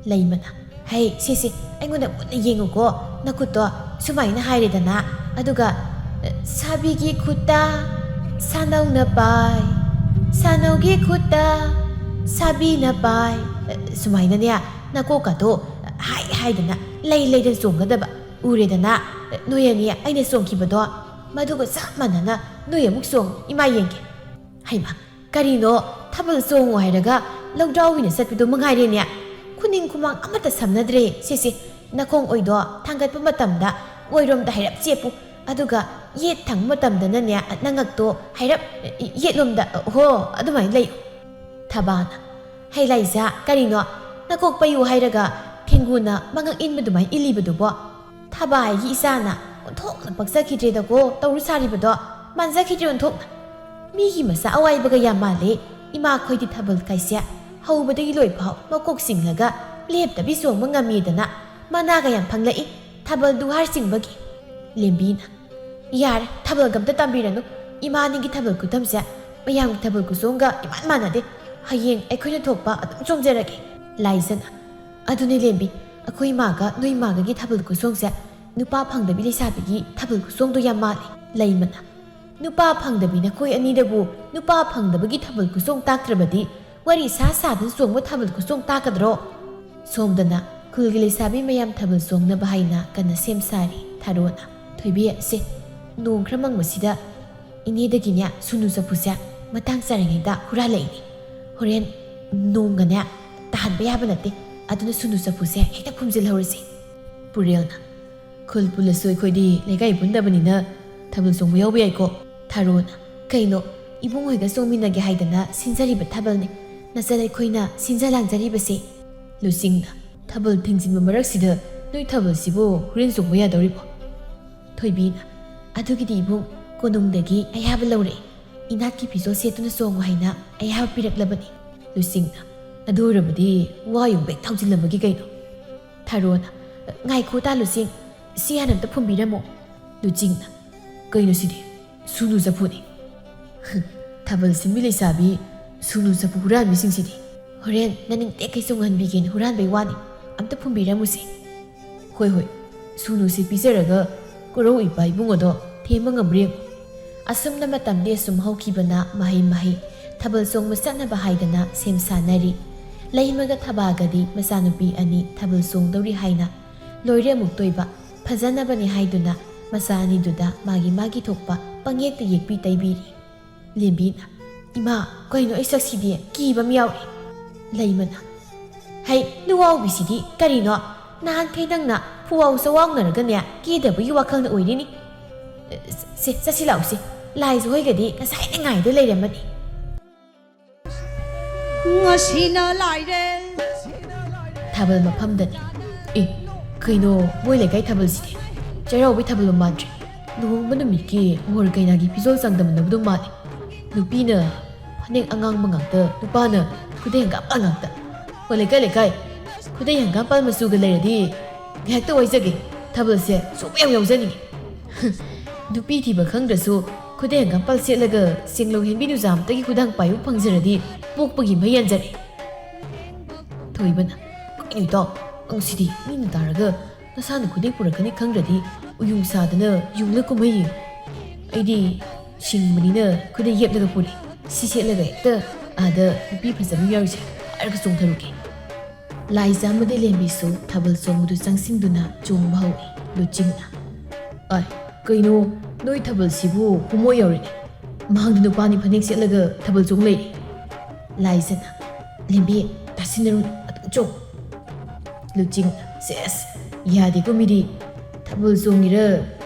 ꯂꯩꯃꯅ ꯍꯩ ꯁꯤꯁꯦ ꯑꯩꯉꯣꯟꯗ ꯃꯨꯟꯅ ꯌꯦꯡꯉꯨꯀꯣ, ꯅꯈꯨꯠꯇꯣ ꯁꯨꯃꯥꯏꯅ ꯍꯥꯏꯔꯦꯗꯅ, ꯑꯗꯨꯒ ꯁꯥꯕꯤꯒꯤ ꯈꯨꯠꯇ ꯁꯥꯅꯧꯅ ꯄꯥꯏ, ꯁꯥꯅꯧꯒꯤ ꯈꯨꯠꯇ ꯁꯥꯕꯤꯅ ꯄꯥꯏ, ꯁꯨꯃꯥꯏꯅꯅꯦ ꯅꯀꯣꯛꯀꯗꯣ ꯍꯥꯏꯗꯅ ꯂꯩꯗꯅ ꯆꯣꯡꯒꯗꯕ꯫ ꯎꯔꯦꯗꯅ ꯅꯣꯏ ꯑꯅꯤ ꯑꯩꯅ ꯆꯣꯡꯈꯤꯕꯗꯣ, ꯃꯗꯨꯒ ꯆꯞ ꯃꯥꯟꯅꯅ ꯅꯣꯏ ꯑꯃꯨꯛ ꯆꯣꯡ, ꯏꯃꯥ ꯌꯦꯡꯒꯦ꯫ ꯍꯩꯃ ꯀꯔꯤꯅꯣ, ꯊꯥꯕꯜ ꯆꯣꯡꯉꯣ ꯍꯥꯏꯔꯒ ꯂꯧꯗ꯭ꯔꯥꯎ ꯑꯣꯏꯅ ꯆꯠꯄꯗꯣ ꯃꯉꯥꯏꯔꯦꯅꯦ, ꯈꯨꯅꯤꯡ ꯈꯨꯃꯥꯡ ꯑꯃꯠꯇ ꯁꯝꯅꯗ꯭ꯔꯦ꯫ ꯁꯤꯁꯦ ꯅꯈꯣꯡ ꯑꯣꯏꯗꯣ ꯊꯥꯡꯒꯠꯄ ꯃꯇꯝꯗ ꯑꯣꯏꯔꯣꯝꯗ ꯍꯥꯏꯔꯞ ꯆꯦꯞꯄꯨ, ꯑꯗꯨꯒ ꯌꯦꯠ ꯊꯪꯕ ꯃꯇꯝꯗꯅꯅꯦ ꯅꯉꯛꯇꯣ ꯍꯥꯏꯔꯞ ꯌꯦꯠꯂꯣꯝꯗ, ꯍꯣ ꯑꯗꯨꯃꯥꯏꯅ ꯂꯩꯌꯨ꯫ ꯊꯕꯥꯅ ꯍꯩ ꯂꯩꯖꯥ, ꯀꯔꯤꯅꯣ ꯅꯀꯣꯛ ꯄꯩꯌꯨ ꯍꯥꯏꯔꯒ ꯊꯦꯡꯒꯨꯅ ꯃꯉꯛ ꯏꯟꯕ ꯑꯗꯨꯃꯥꯏꯅ ꯏꯜꯂꯤꯕꯗꯨꯕꯣ? ꯊꯕꯥ ꯍꯥꯏꯒꯤ ꯏꯆꯥꯅ ꯑꯣꯟꯊꯣꯛꯅ ꯄꯛꯆꯈꯤꯗ꯭ꯔꯦꯗꯀꯣ ꯇꯧꯔꯨ ꯁꯥꯔꯤꯕꯗꯣ ꯃꯥꯟꯖꯈꯤꯗ꯭ꯔꯦ ꯑꯣꯟꯊꯣꯛꯅ ꯃꯤꯒꯤ ꯃꯁꯥ ꯑꯋꯥꯏꯕꯒ ꯌꯥꯝ ꯃꯥꯜꯂꯦ ꯏꯃꯥ ꯈꯣꯏꯗꯤ ꯊꯥꯕꯜ ꯀꯥꯏꯁꯦ ꯍꯧꯕꯗꯒꯤ ꯂꯣꯏꯐꯥꯎ ꯃꯀꯣꯛ ꯆꯤꯡꯂꯒ ꯂꯦꯞꯇꯕꯤ ꯆꯣꯡꯕ ꯉꯝꯃꯦꯗꯅ ꯃꯅꯥꯒ ꯌꯥꯝ ꯐꯪꯂꯛꯏ ꯊꯥꯕꯜ ꯗꯨꯍꯥꯔ ꯆꯤꯡꯕꯒꯤ ꯂꯦꯝꯕꯤꯅ ꯌꯥꯔꯦ ꯊꯥꯕꯜꯒ ꯑꯝꯇ ꯇꯝꯕꯤꯔꯅꯨ ꯏꯃꯥꯅꯤꯒꯤ ꯊꯥꯕꯜ ꯈꯨꯇꯝꯁꯦ ꯃꯌꯥꯝꯒꯤ ꯊꯥꯕꯜ ꯈꯨꯆꯣꯡꯒ ꯏꯃꯥꯟ ꯃꯥꯟꯅꯗꯦ ꯍꯌꯦꯡ ꯑꯩꯈꯣꯏꯅ ꯊꯣꯛꯄ ꯑꯗꯨꯝ ꯆꯣꯡꯖꯔꯒꯦ ꯂꯥꯏꯖꯅ ꯑꯗꯨꯅꯦ ꯂꯦꯝꯕꯤ ꯑꯩꯈꯣꯏ ꯏꯃꯥꯒ ꯅꯣꯏ ꯏꯃꯥꯒꯒꯤ ꯊꯥꯕꯜ ꯈꯨꯆꯣꯡꯁꯦ ꯅꯨꯄꯥ ꯐꯪꯗꯕꯤ ꯂꯩꯁꯥꯕꯤꯒꯤ ꯊꯥꯕꯜ ꯈꯨꯆꯣꯡꯗꯣ ꯌꯥꯝ ꯃꯥꯜꯂꯤ ꯂꯩꯃꯅ ꯅꯨꯄꯥ ꯐꯪꯗꯕꯤ ꯅꯈꯣꯏ ꯑꯅꯤꯗꯕꯨ ꯅꯨꯄꯥ ꯐꯪꯗꯕꯒꯤ ꯊꯥꯕꯜ ꯈꯨꯆꯣꯡ ꯇꯥꯛꯇ꯭ꯔꯕꯗꯤ ꯋꯥꯔꯤ ꯁꯥꯗꯅ ꯆꯣꯡꯕ ꯊꯥꯕꯜ ꯈꯨꯆꯣꯡ ꯇꯥꯛꯀꯗ꯭ꯔꯣ ꯁꯣꯝꯗꯅ ꯈꯨꯜꯒꯤ ꯂꯩꯁꯥꯕꯤ ꯃꯌꯥꯝ ꯊꯥꯕꯜ ꯆꯣꯡꯅꯕ ꯍꯥꯏꯅ ꯀꯟꯅ ꯁꯦꯝ ꯁꯥꯔꯤ ꯊꯥꯔꯣꯅ ꯊꯣꯏꯕꯤ ꯑꯁꯦ ꯅꯣꯡ ꯈꯔ ꯃꯪꯕꯁꯤꯗ ꯏꯅꯦꯗꯒꯤꯅꯦ ꯁꯨꯅꯨ ꯆꯐꯨꯁꯦ ꯃꯇꯥꯡ ꯆꯥꯔꯤꯉꯩꯗ ꯍꯨꯔꯥꯜꯂꯛꯏꯅꯤ ꯍꯣꯔꯦꯟ ꯅꯣꯡꯒꯅꯦ ꯇꯥꯍꯟꯕ ꯌꯥꯕ ꯅꯠꯇꯦ ꯑꯗꯨꯅ ꯁꯨꯅꯨ ꯆꯐꯨꯁꯦ ꯍꯦꯛꯇ ꯐꯨꯝꯖꯤꯜꯍꯧꯔꯁꯤ ꯄꯨꯔꯦꯜꯅ ꯈꯨꯜ ꯄꯨꯜꯂꯁꯨ ꯑꯩꯈꯣꯏꯗꯤ ꯂꯩꯀꯥꯏ ꯄꯨꯟꯗꯕꯅꯤꯅ ꯊꯥꯕꯜ ꯆꯣꯡꯕ ꯌꯥꯎꯕ ꯌꯥꯏꯀꯣ ꯊꯥꯔꯣꯅ ꯀꯩꯅꯣ ꯏꯕꯨꯡꯍꯣꯏꯒ ꯆꯣꯡꯃꯤꯟꯅꯒꯦ ꯍꯥꯏꯗꯅ ꯁꯤꯟꯖꯔꯤꯕ ꯊꯥꯕꯜꯅꯤ ꯅꯆꯜ ꯑꯩꯈꯣꯏꯅ ꯁꯤꯟꯖ ꯂꯥꯡꯖꯔꯤꯕꯁꯦ ꯂꯨꯆꯤꯡꯅ ꯊꯥꯕꯜ ꯊꯤꯡꯖꯤꯟꯕ ꯃꯔꯛꯁꯤꯗ ꯅꯣꯏ ꯊꯥꯕꯜꯁꯤꯕꯨ ꯍꯣꯔꯦꯟ ꯆꯣꯡꯕ ꯌꯥꯗꯧꯔꯤꯕꯣ ꯊꯣꯏꯕꯤꯅ ꯑꯗꯨꯒꯤꯗꯤ ꯏꯕꯨꯡ ꯀꯣꯅꯨꯡꯗꯒꯤ ꯑꯌꯥꯕ ꯂꯧꯔꯛꯏ ꯏꯅꯥꯠꯀꯤ ꯐꯤꯖꯣꯜ ꯁꯦꯠꯇꯨꯅ ꯆꯣꯡꯉꯨ ꯍꯥꯏꯅ ꯑꯌꯥꯕ ꯄꯤꯔꯛꯂꯕꯅꯤ ꯂꯨꯆꯤꯡꯅ ꯑꯗꯨ ꯑꯣꯏꯔꯕꯗꯤ ꯋꯥ ꯌꯨꯡꯕꯦꯛ ꯊꯥꯎꯖꯤꯜꯂꯝꯃꯒꯤ ꯀꯩꯅꯣ ꯊꯥꯔꯣꯅ ꯉꯥꯏꯈꯣ ꯇꯥ ꯂꯨꯆꯤꯡ ꯁꯤ ꯍꯥꯟꯅ ꯑꯝꯇ ꯐꯨꯝꯕꯤꯔꯝꯃꯣ ꯂꯨꯆꯤꯡꯅ ꯀꯩꯅꯣ ꯁꯤꯗꯤ ꯁꯨꯅꯨ ꯆꯐꯨꯅꯤ ꯊꯥꯕꯜ ꯁꯤꯟꯕꯤ ꯂꯩꯁꯥꯕꯤ ꯁꯨꯅꯨ ꯆꯐꯨ ꯍꯨꯔꯥꯟꯕꯤꯁꯤꯡꯁꯤꯗꯤ ꯍꯣꯔꯦꯟ ꯅꯅꯤꯡ ꯇꯦꯛꯀꯩ ꯆꯣꯡꯍꯟꯕꯤꯒꯦꯅ ꯍꯨꯔꯥꯟꯕꯩ ꯋꯥꯅꯤ ꯑꯝꯇ ꯐꯨꯝꯕꯤꯔꯝꯃꯨꯁꯦ ꯍꯣꯏ ꯍꯣꯏ ꯁꯨꯅꯨꯁꯤ ꯄꯤꯖꯔꯒ ꯀꯣꯔꯧ ꯏꯄꯥ ꯏꯕꯨꯡꯉꯣꯗꯣ ꯊꯦꯝꯕ ꯉꯝꯕ꯭ꯔ ꯌꯦꯡꯉꯨ ꯑꯁꯨꯝꯅ ꯃꯇꯝꯗꯤ ꯑꯁꯨꯝ ꯍꯧꯈꯤꯕꯅ ꯃꯍꯩ ꯊꯥꯕꯜ ꯆꯣꯡꯕ ꯆꯠꯅꯕ ꯍꯥꯏꯗꯅ ꯁꯦꯝ ꯁꯥꯟꯅꯔꯤ ꯂꯩꯃꯒ ꯊꯕꯥꯒꯗꯤ ꯃꯆꯥꯅꯨꯄꯤ ꯑꯅꯤ ꯊꯥꯕꯜ ꯆꯣꯡꯗꯧꯔꯤ ꯍꯥꯏꯅ ꯂꯣꯏꯔꯦ ꯑꯃꯨꯛ ꯇꯣꯏꯕ ꯐꯖꯅꯕꯅꯤ ꯍꯥꯏꯗꯨꯅ ꯃꯆꯥ ꯑꯅꯤꯗꯨꯗ ꯃꯥꯒꯤ ꯊꯣꯛꯄ ꯄꯪꯌꯦꯛꯇ ꯌꯦꯛꯄꯤ ꯇꯩꯕꯤꯔꯤ ꯂꯦꯝꯕꯤꯅ ꯏꯃꯥ ꯀꯩꯅꯣ ꯑꯩ ꯁꯛꯁꯤꯗꯤ ꯀꯤꯕ ꯑꯃ ꯌꯥꯎꯔꯤ ꯂꯩꯃꯅ ꯍꯩ ꯂꯨꯋꯥꯎꯕꯤꯁꯤꯗꯤ ꯀꯔꯤꯅꯣ ꯅꯍꯥꯟꯈꯩ ꯅꯪꯅ ꯐꯨꯋꯥꯎ ꯆꯋꯥꯎꯅꯔꯒꯅꯦ ꯀꯦꯗꯕꯒꯤ ꯋꯥꯈꯜꯅ ꯑꯣꯏꯔꯤꯅꯤ ꯁꯦ ꯆꯠꯁꯤ ꯂꯥꯛꯎꯁꯤ ꯂꯥꯏꯁꯨ ꯍꯣꯏꯒꯗꯤ ꯉꯁꯥꯏꯗ ꯉꯥꯏꯗ ꯂꯩꯔꯝꯃꯅꯤ ꯉꯁꯤꯅ ꯂꯥꯏꯔꯦ ꯊꯥꯕꯜ ꯃꯐꯝꯗꯅꯤ ꯑꯦ ꯀꯩꯅꯣ ꯃꯣꯏ ꯂꯩꯀꯥꯏ ꯊꯥꯕꯜꯁꯤꯗꯤ ꯆꯩꯔꯥꯎꯕꯩ ꯊꯥꯕꯜ ꯃꯥꯟꯗ꯭ꯔꯦ ꯂꯨꯍꯣꯡꯕ ꯅꯨꯃꯤꯠꯀꯤ ꯃꯣꯔ ꯀꯩꯅꯥꯒꯤ ꯐꯤꯖꯣꯜ ꯆꯥꯡꯗꯝꯅꯕꯗꯣ ꯃꯥꯜꯂꯤ ꯅꯨꯄꯤꯅ ꯐꯅꯦꯛ ꯑꯉꯥꯡꯕ ꯉꯥꯛꯇ ꯅꯨꯄꯥꯅ ꯈꯨꯗꯩ ꯍꯪꯒꯥꯝꯄꯥꯜ ꯉꯥꯛꯇ ꯍꯣꯏ ꯂꯩꯀꯥꯏ ꯈꯨꯗꯩ ꯍꯪꯒꯥꯝꯄꯥꯜ ꯃꯆꯨꯒ ꯂꯩꯔꯗꯤ ꯉꯥꯏꯍꯥꯛꯇ ꯋꯥꯏꯖꯒꯦ ꯊꯥꯕꯜꯁꯦ ꯁꯨꯝ ꯌꯥꯝ ꯌꯥꯎꯖꯅꯤꯡꯉꯤ ꯅꯨꯄꯤ ꯊꯤꯕ ꯈꯪꯗ꯭ꯔꯁꯨ ꯈꯨꯗꯩ ꯍꯪꯒꯥꯝꯄꯥꯜ ꯁꯦꯠꯂꯒ ꯁꯦꯡꯂꯧ ꯍꯦꯟꯕꯤ ꯅꯨꯖꯥ ꯑꯃꯇꯒꯤ ꯈꯨꯗꯥꯡ ꯄꯥꯏꯕ ꯐꯪꯖꯔꯗꯤ ꯄꯣꯛꯄꯒꯤ ꯃꯍꯩ ꯌꯥꯟꯖꯔꯦ ꯊꯣꯏꯕꯅ ꯀꯩꯅꯣ ꯏꯇꯥꯎ ꯅꯪꯁꯤꯗꯤ ꯃꯤꯅ ꯇꯥꯔꯒ ꯅꯁꯥꯅ ꯈꯨꯗꯩ ꯄꯨꯔꯛꯀꯅꯤ ꯈꯪꯗ꯭ꯔꯗꯤ ꯎꯌꯨꯡ ꯁꯥꯗꯅ ꯌꯨꯡꯂ ꯀꯨꯝꯍꯩ ꯌꯦꯡꯉꯨ ꯑꯩꯗꯤ ꯁꯤꯡꯕꯅꯤꯅ ꯈꯨꯗꯩ ꯌꯦꯞꯂꯒ ꯄꯨꯔꯤ ꯁꯤ ꯁꯦꯠꯂꯒ ꯍꯦꯛꯇ ꯑꯥꯗ ꯅꯨꯄꯤ ꯐꯖꯕ ꯌꯥꯎꯔꯤꯁꯦ ꯍꯥꯏꯔꯒ ꯆꯣꯡꯊꯔꯨꯒꯦ ꯂꯥꯏꯖꯥ ꯑꯃꯗꯤ ꯂꯦꯝꯕꯤꯁꯨ ꯊꯥꯕꯜ ꯆꯣꯡꯕꯗꯨ ꯆꯪꯁꯤꯟꯗꯨꯅ ꯆꯣꯡꯕ ꯍꯧꯏ ꯂꯨꯆꯤꯡꯅ ꯑꯥꯏ ꯀꯩꯅꯣ ꯅꯣꯏ ꯊꯥꯕꯜꯁꯤꯕꯨ ꯍꯨꯃꯣꯏ ꯌꯧꯔꯤꯅꯦ ꯃꯍꯥꯛꯗꯤ ꯅꯨꯄꯥꯅꯤ ꯐꯅꯦꯛ ꯁꯦꯠꯂꯒ ꯊꯥꯕꯜ ꯆꯣꯡ ꯂꯩꯔꯤ ꯂꯥꯏꯖꯅ ꯂꯦꯝꯕꯤ ꯇꯥꯁꯤꯟꯅꯔꯨ ꯑꯗꯨꯝ ꯆꯣꯡ ꯂꯨꯆꯤꯡꯅ ꯁꯦꯁ ꯌꯥꯗꯦꯀꯣ ꯃꯤꯗꯤ ꯊꯥꯕꯜ ꯆꯣꯡꯉꯤꯔ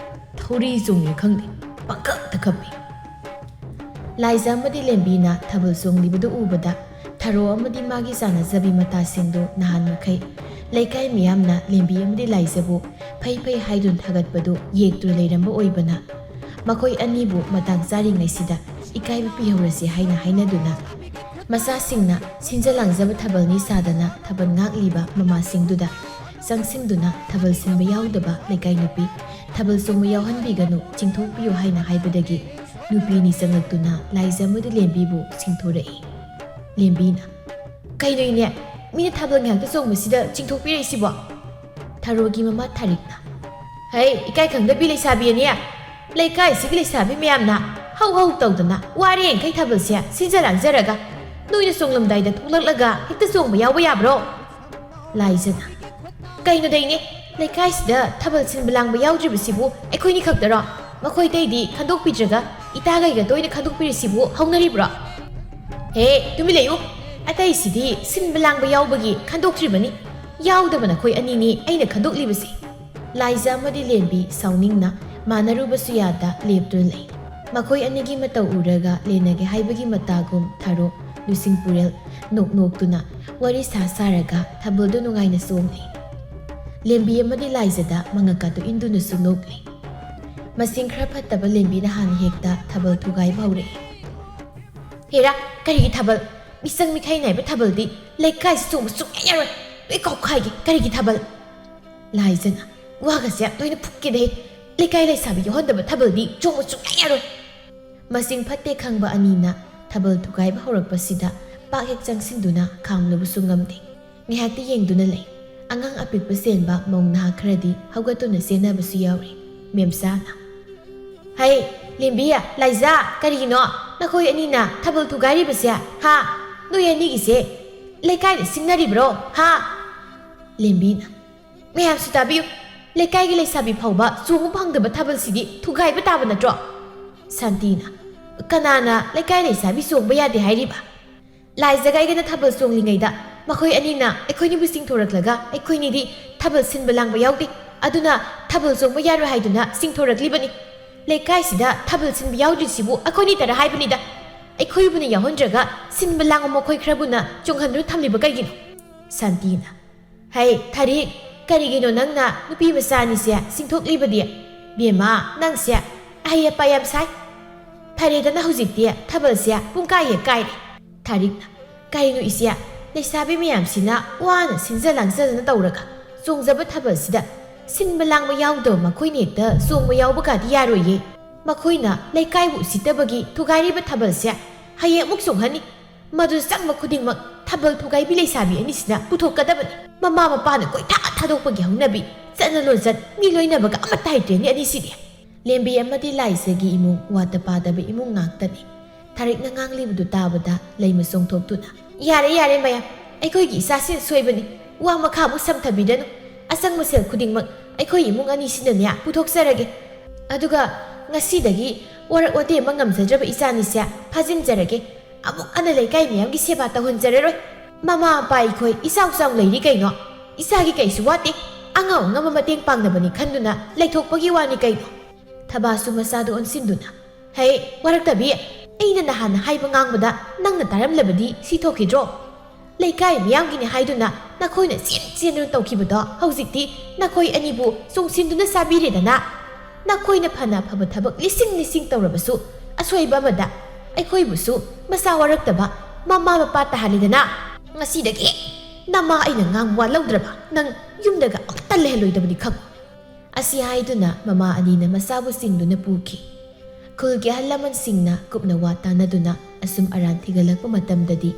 ꯊꯧꯔꯤ ꯆꯣꯡꯉꯤꯔ ꯈꯪꯗꯦ ꯄꯪꯀꯞꯇ ꯀꯞꯄꯤ ꯂꯥꯏꯖꯥ ꯑꯃꯗꯤ ꯂꯦꯝꯕꯤꯅ ꯊꯥꯕꯜ ꯆꯣꯡꯂꯤꯕꯗꯨ ꯎꯕꯗ ꯊꯔꯣ ꯑꯃꯗꯤ ꯃꯥꯒꯤ ꯆꯥꯟꯅꯖꯕꯤ ꯃꯇꯥꯁꯤꯡꯗꯨ ꯅꯍꯥꯟ ꯃꯈꯩ ꯂꯩꯀꯥꯏ ꯃꯤꯌꯥꯝꯅ ꯂꯦꯝꯕꯤ ꯑꯃꯗꯤ ꯂꯥꯏꯖꯕꯨ ꯐꯩ ꯍꯥꯏꯗꯨꯅ ꯊꯥꯒꯠꯄꯗꯨ ꯌꯦꯛꯇꯨꯅ ꯂꯩꯔꯝꯕ ꯑꯣꯏꯕꯅ ꯃꯈꯣꯏ ꯑꯅꯤꯕꯨ ꯃꯇꯥꯡ ꯆꯥꯔꯤꯉꯩꯁꯤꯗ ꯏꯀꯥꯏꯕ ꯄꯤꯍꯧꯔꯁꯤ ꯍꯥꯏꯅ ꯍꯥꯏꯅꯗꯨꯅ ꯃꯆꯥꯁꯤꯡꯅ ꯁꯤꯟꯖ ꯂꯥꯡꯖꯕ ꯊꯥꯕꯜꯅꯤ ꯁꯥꯗꯅ ꯊꯥꯕꯜ ꯉꯥꯛꯂꯤꯕ ꯃꯃꯥꯁꯤꯡꯗꯨꯗ ꯆꯪꯁꯤꯟꯗꯨꯅ ꯊꯥꯕꯜ ꯁꯤꯟꯕ ꯌꯥꯎꯗꯕ ꯂꯩꯀꯥꯏ ꯅꯨꯄꯤ ꯊꯥꯕꯜ ꯆꯣꯡꯕ ꯌꯥꯎꯍꯟꯕꯤꯒꯅꯨ ꯆꯤꯡꯊꯣꯛꯄꯤꯌꯨ ꯍꯥꯏꯅ ꯍꯥꯏꯕꯗꯒꯤ ꯅꯨꯄꯤꯅꯤ ꯆꯪꯂꯛꯇꯨꯅ ꯂꯥꯏꯖ ꯑꯃꯗꯤ ꯂꯦꯝꯕꯤꯕꯨ ꯁꯤꯡꯊꯣꯔꯛꯏ ꯂꯦꯝꯕꯤꯅ ꯀꯩꯅꯣ ꯏꯅꯦ ꯃꯤꯅ ꯊꯥꯕꯜ ꯉꯥꯛꯇ ꯆꯣꯡꯕꯁꯤꯗ ꯆꯤꯡꯊꯣꯛꯄꯤꯔꯛꯏꯁꯤꯕꯣ ꯊꯔꯣꯒꯤ ꯃꯃꯥ ꯊꯥꯔꯤꯛꯅ ꯍꯩ ꯏꯀꯥꯏ ꯈꯪꯗꯕꯤ ꯂꯩꯁꯥꯕꯤ ꯑꯅꯤ ꯂꯩꯀꯥꯏꯁꯤꯒꯤ ꯂꯩꯁꯥꯕꯤ ꯃꯌꯥꯝꯅ ꯍꯧ ꯇꯧꯗꯅ ꯋꯥꯔꯦꯡꯈꯩ ꯊꯥꯕꯜꯁꯦ ꯁꯤꯟꯖ ꯂꯥꯡꯖꯔꯒ ꯅꯣꯏꯅ ꯆꯣꯡꯂꯝꯗꯥꯏꯗ ꯊꯣꯛꯂꯛꯂꯒ ꯍꯦꯛꯇ ꯆꯣꯡꯕ ꯌꯥꯎꯕ ꯌꯥꯕ꯭ꯔో ꯂꯥꯏꯖꯅ ꯀꯩꯅꯣꯗꯩꯅꯦ ꯂꯩꯀꯥꯏꯁꯤꯗ ꯊꯥꯕꯜ ꯁꯤꯟꯕ ꯂꯥꯡꯕ ꯌꯥꯎꯗ꯭ꯔꯤꯕꯁꯤꯕꯨ ꯑꯩꯈꯣꯏꯅꯤ ꯈꯛꯇꯔꯣ ꯃꯈꯣꯏꯗꯩꯗꯤ ꯈꯟꯗꯣꯛꯄꯤꯗ꯭ꯔꯒ ꯏꯇꯥꯒꯩꯒ ꯇꯣꯏꯅ ꯈꯟꯗꯣꯛꯄꯤꯔꯤꯁꯤꯕꯨ ꯍꯧꯅꯔꯤꯕ꯭ꯔꯣ ꯍꯦ ꯇꯨꯃꯤꯟ ꯂꯩꯌꯨ ꯑꯇꯩꯁꯤꯗꯤ ꯁꯤꯟꯕ ꯂꯥꯡꯕ ꯌꯥꯎꯕꯒꯤ ꯈꯟꯗꯣꯛꯇ꯭ꯔꯤꯕꯅꯤ ꯌꯥꯎꯗꯕ ꯅꯈꯣꯏ ꯑꯅꯤꯅꯤ ꯑꯩꯅ ꯈꯟꯗꯣꯛꯂꯤꯕꯁꯤ ꯂꯥꯏꯖꯥ ꯑꯃꯗꯤ ꯂꯦꯝꯕꯤ ꯁꯥꯎꯅꯤꯡꯅ ꯃꯥꯟꯅꯔꯨꯕꯁꯨ ꯌꯥꯗ ꯂꯦꯞꯇꯨꯅ ꯂꯩ ꯃꯈꯣꯏ ꯑꯅꯤꯒꯤ ꯃꯇꯧ ꯎꯔꯒ ꯂꯦꯟꯅꯒꯦ ꯍꯥꯏꯕꯒꯤ ꯃꯇꯥꯒꯨꯝ ꯊꯥꯔꯣ ꯂꯨꯆꯤꯡ ꯄꯨꯔꯦꯜ ꯅꯣꯛꯇꯨꯅ ꯋꯥꯔꯤ ꯁꯥꯔꯒ ꯊꯥꯕꯜꯗꯨ ꯅꯨꯡꯉꯥꯏꯅ ꯆꯣꯡꯂꯤ ꯂꯦꯝꯕꯤ ꯑꯃꯗꯤ ꯂꯥꯏꯖꯗ ꯃꯉꯛꯀꯥꯗꯨ ꯏꯟꯗꯨꯅꯁꯨ ꯅꯣꯛꯂꯤ ꯃꯁꯤꯡ ꯈꯔ ꯐꯠꯇꯕ ꯂꯦꯝꯕꯤꯅ ꯍꯥꯟꯅ ꯍꯦꯛꯇ ꯊꯥꯕꯜ ꯊꯨꯒꯥꯏꯕ ꯍꯧꯔꯛꯏ꯫ ꯍꯦꯔꯥ ꯀꯔꯤꯒꯤ ꯊꯥꯕꯜ? ꯃꯤꯆꯪ ꯃꯤꯈꯥꯏ ꯅꯥꯏꯕ ꯊꯥꯕꯜꯗꯤ ꯂꯩꯀꯥꯏꯁꯤ ꯆꯣꯡꯕ ꯁꯨꯡꯌꯥ ꯌꯥꯔꯣꯏ꯫ ꯂꯣꯏ ꯀꯥꯎꯈꯥꯏꯒꯦ ꯀꯔꯤꯒꯤ ꯊꯥꯕꯜ? ꯂꯥꯏꯖꯅ ꯋꯥꯒꯁꯦ ꯂꯣꯏꯅ ꯐꯨꯛꯀꯦꯗꯦ꯫ ꯂꯩꯀꯥꯏ ꯂꯩꯁꯥꯕꯤ ꯌꯥꯎꯍꯟꯗꯕ ꯊꯥꯕꯜꯗꯤ ꯆꯣꯡꯕ ꯁꯨꯡꯌꯥ ꯌꯥꯔꯣꯏ꯫ ꯃꯁꯤꯡ ꯐꯠꯇꯦ ꯈꯪꯕ ꯑꯅꯤꯅ ꯊꯥꯕꯜ ꯊꯨꯒꯥꯏꯕ ꯍꯧꯔꯛꯄꯁꯤꯗ ꯄꯥꯛ ꯍꯦꯛ ꯆꯪꯁꯤꯟꯗꯨꯅ ꯈꯥꯝꯅꯕꯁꯨ ꯉꯝꯗꯦ꯫ ꯉꯥꯏꯍꯥꯛꯇꯤ ꯌꯦꯡꯗꯨꯅ ꯂꯩ꯫ ꯑꯉꯥꯡ ꯑꯄꯤꯛꯄ ꯆꯦꯟꯕ ꯃꯧ ꯅꯍꯥ ꯈꯔꯗꯤ ꯍꯧꯒꯠꯇꯨꯅ ꯆꯦꯟꯅꯕꯁꯨ ꯌꯥꯎꯔꯤ꯫ ꯃꯦꯝꯆꯥꯅ ꯍꯩ ꯂꯦꯝꯕꯤ ꯂꯥꯏꯖꯥ ꯀꯔꯤꯒꯤꯅꯣ ꯅꯈꯣꯏ ꯑꯅꯤꯅ ꯊꯥꯕꯜ ꯊꯨꯒꯥꯏꯔꯤꯕꯁꯦ ꯍꯥ? ꯅꯣꯏ ꯑꯅꯤꯒꯤꯁꯦ ꯂꯩꯀꯥꯏꯗ ꯁꯤꯡꯅꯔꯤꯕ꯭ꯔꯣ ꯍꯥ? ꯂꯦꯝꯕꯤꯅ ꯃꯌꯥꯝꯁꯨ ꯇꯥꯕꯤꯌꯨ, ꯂꯩꯀꯥꯏꯒꯤ ꯂꯩꯁꯥꯕꯤ ꯐꯥꯎꯕ ꯆꯣꯡꯕ ꯐꯪꯗꯕ ꯊꯥꯕꯜꯁꯤꯗꯤ ꯊꯨꯒꯥꯏꯕ ꯇꯥꯕ ꯅꯠꯇ꯭ꯔꯣ? ꯁꯥꯟꯇꯤꯅ ꯀꯅꯥꯅ ꯂꯩꯀꯥꯏ ꯂꯩꯁꯥꯕꯤ ꯆꯣꯡꯕ ꯌꯥꯗꯦ ꯍꯥꯏꯔꯤꯕ? ꯂꯥꯏꯖꯒ ꯑꯩꯒꯅ ꯊꯥꯕꯜ ꯆꯣꯡꯂꯤꯉꯩꯗ ꯃꯈꯣꯏ ꯑꯅꯤꯅ ꯑꯩꯈꯣꯏꯅꯤꯕꯨ ꯆꯤꯡꯊꯣꯔꯛꯂꯒ ꯑꯩꯈꯣꯏꯅꯤꯗꯤ ꯊꯥꯕꯜ ꯁꯤꯟꯕ ꯂꯥꯡꯕ ꯌꯥꯎꯗꯦ, ꯑꯗꯨꯅ ꯊꯥꯕꯜ ꯆꯣꯡꯕ ꯌꯥꯔꯣꯏ ꯍꯥꯏꯗꯨꯅ ꯆꯤꯡꯊꯣꯔꯛꯂꯤꯕꯅꯤ꯫ ꯂꯩꯀꯥꯏꯁꯤꯗ ꯊꯥꯕꯜ ꯁꯤꯟꯕ ꯌꯥꯎꯗ꯭ꯔꯤꯁꯤꯕꯨ ꯑꯩꯈꯣꯏꯅꯤꯇꯔ ꯍꯥꯏꯕꯅꯤꯗ꯫ ꯑꯩꯈꯣꯏꯕꯨꯅ ꯌꯥꯎꯍꯟꯗ꯭ꯔꯒ ꯁꯤꯟꯕ ꯂꯥꯡꯕ ꯃꯈꯣꯏ ꯈꯔꯕꯨꯅ ꯆꯣꯡꯍꯟꯗꯨꯅ ꯊꯝꯂꯤꯕ ꯀꯩꯒꯤꯅꯣ? ꯁꯥꯟꯇꯤꯅ ꯍꯩ ꯊꯥꯔꯤꯛ ꯀꯔꯤꯒꯤꯅꯣ ꯅꯪꯅ ꯅꯨꯄꯤ ꯃꯆꯥ ꯑꯅꯤꯁꯦ ꯆꯤꯡꯊꯣꯛꯂꯤꯕꯗꯤ? ꯕꯦꯝꯃ ꯅꯪꯁꯦ ꯑꯍꯩ ꯑꯄꯥ ꯌꯥꯝ ꯁꯥꯏ꯫ ꯐꯔꯦꯗꯅ ꯍꯧꯖꯤꯛꯇꯤ ꯊꯥꯕꯜꯁꯦ ꯄꯨꯡꯀꯥꯏ ꯍꯦꯛ ꯀꯥꯏꯔꯦ꯫ ꯊꯥꯔꯤꯛꯅ ꯀꯔꯤꯅꯣ ꯏꯆꯦ, ꯂꯩꯁꯥꯕꯤ ꯃꯌꯥꯝꯁꯤꯅ ꯋꯥꯅ ꯁꯤꯟꯖ ꯂꯥꯡꯖꯗꯅ ꯇꯧꯔꯒ ꯆꯣꯡꯖꯕ ꯊꯥꯕꯜꯁꯤꯗ ꯁꯤꯟꯕ ꯂꯥꯡꯕ ꯌꯥꯎꯗꯕ ꯃꯈꯣꯏꯅ ꯍꯦꯛꯇ ꯆꯣꯡꯕ ꯌꯥꯎꯕꯒꯗꯤ ꯌꯥꯔꯣꯏꯌꯦ꯫ ꯃꯈꯣꯏꯅ ꯂꯩꯀꯥꯏꯕꯨ ꯎꯁꯤꯠꯇꯕꯒꯤ ꯊꯨꯒꯥꯏꯔꯤꯕ ꯊꯥꯕꯜꯁꯦ ꯍꯌꯦꯡ ꯑꯃꯨꯛ ꯆꯣꯡꯍꯟꯅꯤ꯫ ꯃꯗꯨ ꯆꯪꯕ ꯈꯨꯗꯤꯡꯃꯛ ꯊꯥꯕꯜ ꯊꯨꯒꯥꯏꯕꯤ ꯂꯩꯁꯥꯕꯤ ꯑꯅꯤꯁꯤꯅ ꯄꯨꯊꯣꯛꯀꯗꯕꯅꯤ꯫ ꯃꯃꯥ ꯃꯄꯥꯅ ꯀꯣꯏꯊꯥ ꯊꯥꯗꯣꯛꯄꯒꯤ ꯍꯧꯅꯕꯤ, ꯆꯠꯅ ꯂꯣꯟꯆꯠ ꯃꯤ ꯂꯣꯏꯅꯕꯒ ꯑꯃꯠꯇ ꯍꯩꯇ꯭ꯔꯦꯅꯤ ꯑꯅꯤꯁꯤꯗꯤ꯫ ꯂꯦꯝꯕꯤ ꯑꯃꯗꯤ ꯂꯥꯏꯖꯒꯤ ꯏꯃꯨꯡ ꯋꯥꯇ ꯄꯥꯗꯕ ꯏꯃꯨꯡ ꯉꯥꯛꯇꯅꯤ꯫ ꯊꯥꯔꯤꯛꯅ ꯉꯥꯡꯂꯤꯕꯗꯨ ꯇꯥꯕꯗ ꯂꯩꯃ ꯆꯣꯡꯊꯣꯛꯇꯨꯅ ꯌꯥꯔꯦ ꯌꯥꯔꯦ ꯃꯌꯥꯝ, ꯑꯩꯈꯣꯏꯒꯤ ꯏꯆꯥꯁꯤꯅ ꯁꯣꯏꯕꯅꯤ, ꯋꯥ ꯃꯈꯥꯃꯨꯛ ꯁꯝꯊꯕꯤꯗꯅꯨ꯫ ꯑꯆꯪꯕ ꯁꯦꯜ ꯈꯨꯗꯤꯡꯃꯛ ꯑꯩꯈꯣꯏ ꯏꯃꯨꯡ ꯑꯅꯤꯁꯤꯅꯅꯦ ꯄꯨꯊꯣꯛꯆꯔꯒꯦ, ꯑꯗꯨꯒ ꯉꯁꯤꯗꯒꯤ ꯋꯥꯔꯛ ꯋꯥꯇꯦꯝꯕ ꯉꯝꯖꯗ꯭ꯔꯕ ꯏꯆꯥꯅꯤꯁꯦ ꯐꯥꯖꯤꯟꯖꯔꯒꯦ꯫ ꯑꯃꯨꯛ ꯍꯟꯅ ꯂꯩꯀꯥꯏ ꯃꯌꯥꯝꯒꯤ ꯁꯦꯕꯥ ꯇꯧꯍꯟꯖꯔꯔꯣꯏ꯫ ꯃꯃꯥ ꯃꯄꯥ ꯑꯩꯈꯣꯏ ꯏꯆꯥꯎ ꯆꯥꯎ ꯂꯩꯔꯤ ꯀꯩꯅꯣ? ꯏꯆꯥꯒꯤ ꯀꯩꯁꯨ ꯋꯥꯠꯇꯦ, ꯑꯉꯝ ꯑꯉꯝꯕ ꯃꯇꯦꯡ ꯄꯥꯡꯅꯕꯅꯤ ꯈꯟꯗꯨꯅ ꯂꯩꯊꯣꯛꯄꯒꯤ ꯋꯥꯅꯤ ꯀꯩꯅꯣ? ꯊꯕꯥꯁꯨ ꯃꯆꯥꯗꯨ ꯑꯣꯟꯁꯤꯟꯗꯨꯅ ꯍꯩ ꯋꯥꯔꯛꯇꯕꯤ, ꯑꯩꯅ ꯅꯍꯥꯟꯅ ꯍꯥꯏꯕ ꯉꯥꯡꯕꯗ ꯅꯪꯅ ꯇꯥꯔꯝꯂꯕꯗꯤ ꯁꯤ ꯊꯣꯛꯈꯤꯗ꯭ꯔꯣ? ꯂꯩꯀꯥꯏ ꯃꯤꯌꯥꯝꯒꯤꯅꯤ ꯍꯥꯏꯗꯨꯅ ꯅꯈꯣꯏꯅ ꯆꯦꯟꯗꯨꯅ ꯇꯧꯈꯤꯕꯗꯣ ꯍꯧꯖꯤꯛꯇꯤ ꯅꯈꯣꯏ ꯑꯅꯤꯕꯨ ꯆꯣꯡꯁꯤꯟꯗꯨꯅ ꯆꯥꯕꯤꯔꯦꯗꯅ꯫ ꯅꯈꯣꯏꯅ ꯐꯅ ꯑꯐꯕ ꯊꯕꯛ ꯂꯤꯁꯤꯡ ꯇꯧꯔꯕꯁꯨ ꯑꯁꯣꯏꯕ ꯑꯃꯗ ꯑꯩꯈꯣꯏꯕꯨꯁꯨ ꯃꯆꯥ ꯋꯥꯔꯛꯇꯕ ꯃꯃꯥ ꯃꯄꯥ ꯇꯥꯍꯜꯂꯤꯗꯅ꯫ ꯉꯁꯤꯗꯒꯤ ꯅꯃꯥ ꯑꯩꯅ ꯉꯥꯡꯕ ꯋꯥ ꯂꯧꯗ꯭ꯔꯕ ꯅꯪ ꯌꯨꯝꯗꯒ ꯑꯃꯠꯇ ꯂꯩꯍꯜꯂꯣꯏꯗꯕꯅꯤ ꯈꯪꯉꯨ꯫ ꯑꯁꯤ ꯍꯥꯏꯗꯨꯅ ꯃꯃꯥ ꯑꯅꯤꯅ ꯃꯆꯥꯕꯨ ꯆꯤꯡꯗꯨꯅ ꯄꯨꯈꯤ꯫ ꯈꯨꯜꯒꯤ ꯑꯍꯜ ꯂꯃꯟꯁꯤꯡꯅ ꯀꯨꯞꯅ ꯋꯥ ꯇꯥꯟꯅꯗꯨꯅ ꯑꯁꯨꯝ ꯑꯔꯥꯟ ꯊꯤꯒꯠꯂꯛꯄ ꯃꯇꯝꯗꯗꯤ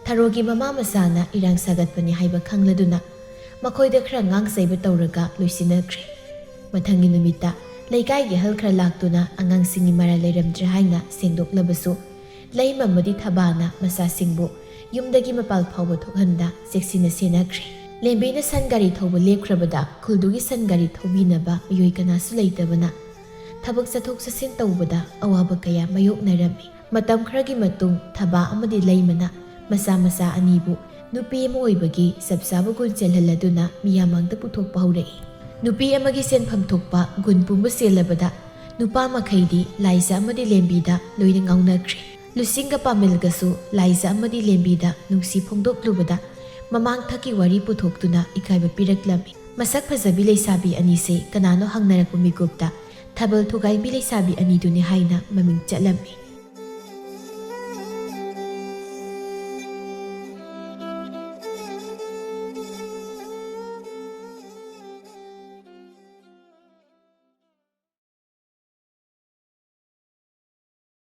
ꯊꯔꯣꯒꯤ ꯃꯃꯥ ꯃꯆꯥꯅ ꯏꯔꯥꯡ ꯁꯥꯒꯠꯄꯅꯤ ꯍꯥꯏꯕ ꯈꯪꯂꯗꯨꯅ ꯃꯈꯣꯏꯗ ꯈꯔ ꯉꯥꯡ-ꯆꯩꯕ ꯇꯧꯔꯒ ꯂꯣꯏꯁꯤꯟꯅꯈ꯭ꯔꯦ꯫ ꯃꯊꯪꯒꯤ ꯅꯨꯃꯤꯠꯇ ꯂꯩꯀꯥꯏꯒꯤ ꯑꯍꯜ ꯈꯔ ꯂꯥꯛꯇꯨꯅ ꯑꯉꯥꯡꯁꯤꯡꯒꯤ ꯃꯔꯥꯜ ꯂꯩꯔꯝꯗ꯭ꯔꯦ ꯍꯥꯏꯅ ꯁꯦꯡꯗꯣꯛꯂꯕꯁꯨ ꯂꯩꯃ ꯑꯃꯗꯤ ꯊꯕꯥꯅ ꯃꯆꯥꯁꯤꯡꯕꯨ ꯌꯨꯝꯗꯒꯤ ꯃꯄꯥꯜ ꯐꯥꯎꯕ ꯊꯣꯛꯍꯟꯗ ꯆꯦꯛꯁꯤꯟꯅ ꯁꯦꯟꯅꯈ꯭ꯔꯦ꯫ ꯂꯦꯝꯕꯤꯅ ꯁꯟ ꯒꯥꯔꯤ ꯊꯧꯕ ꯂꯦꯞꯈ꯭ꯔꯕꯗ ꯈꯨꯜꯗꯨꯒꯤ ꯁꯟ ꯒꯥꯔꯤ ꯊꯧꯕꯤꯅꯕ ꯃꯤꯑꯣꯏ ꯀꯅꯥꯁꯨ ꯂꯩꯇꯕꯅ ꯊꯕꯛ ꯆꯠꯊꯣꯛ ꯆꯠꯁꯤꯟ ꯇꯧꯕꯗ ꯑꯋꯥꯕ ꯀꯌꯥ ꯃꯥꯌꯣꯛꯅꯔꯝꯃꯤ꯫ ꯃꯇꯝ ꯈꯔꯒꯤ ꯃꯇꯨꯡ ꯊꯕꯥ ꯑꯃꯗꯤ ꯂꯩꯃꯅ ꯃꯆꯥ ꯑꯅꯤꯕు ꯅꯨꯄꯤ ꯑꯃ ꯑꯣꯏꯕꯒꯤ ꯆꯞ ꯆꯥꯕ ꯒꯨꯟ ꯆꯦꯜꯍꯜꯂꯗꯨꯅ ꯃꯤꯌꯥꯝꯃꯥꯡꯗ ꯄꯨꯊꯣꯛꯄ ꯍꯧꯔꯛꯏ꯫ ꯅꯨꯄꯤ ꯑꯃꯒꯤ ꯁꯦꯟꯐꯝ ꯊꯣꯛꯄ ꯒꯨꯟ ꯄꯨꯡꯕ ꯆꯦꯜꯂꯕꯗ ꯅꯨꯄꯥ ꯃꯈꯩꯗꯤ ꯂꯥꯏꯖ ꯑꯃꯗꯤ ꯂꯦꯝꯕꯤꯗ ꯂꯣꯏꯅ ꯉꯥꯎꯅꯈ꯭ꯔꯦ꯫ ꯂꯨꯁꯤꯡꯒ ꯄꯥꯃꯤꯜꯒꯁꯨ ꯂꯥꯏꯖ ꯑꯃꯗꯤ ꯂꯦꯝꯕꯤꯗ ꯅꯨꯡꯁꯤ ꯐꯣꯡꯗꯣꯛꯂꯨꯕꯗ ꯃꯃꯥꯡꯊꯛꯀꯤ ꯋꯥꯔꯤ ꯄꯨꯊꯣꯛꯇꯨꯅ ꯏꯀꯥꯏꯕ ꯄꯤꯔꯛꯂꯝꯃꯤ꯫ ꯃꯁꯛ ꯐꯖꯕꯤ ꯂꯩꯁꯥꯕꯤ ꯑꯅꯤꯁꯦ ꯀꯅꯥꯅꯣ ꯍꯪꯅꯔꯛꯄ ꯃꯤꯀꯨꯞꯇ ꯊꯥꯕꯜ ꯊꯨꯒꯥꯏꯕꯤ ꯂꯩꯁꯥꯕꯤ ꯑꯅꯤꯗꯨꯅꯤ ꯍꯥꯏꯅ ꯃꯃꯤꯡ ꯆꯠꯂꯝꯃꯤ꯫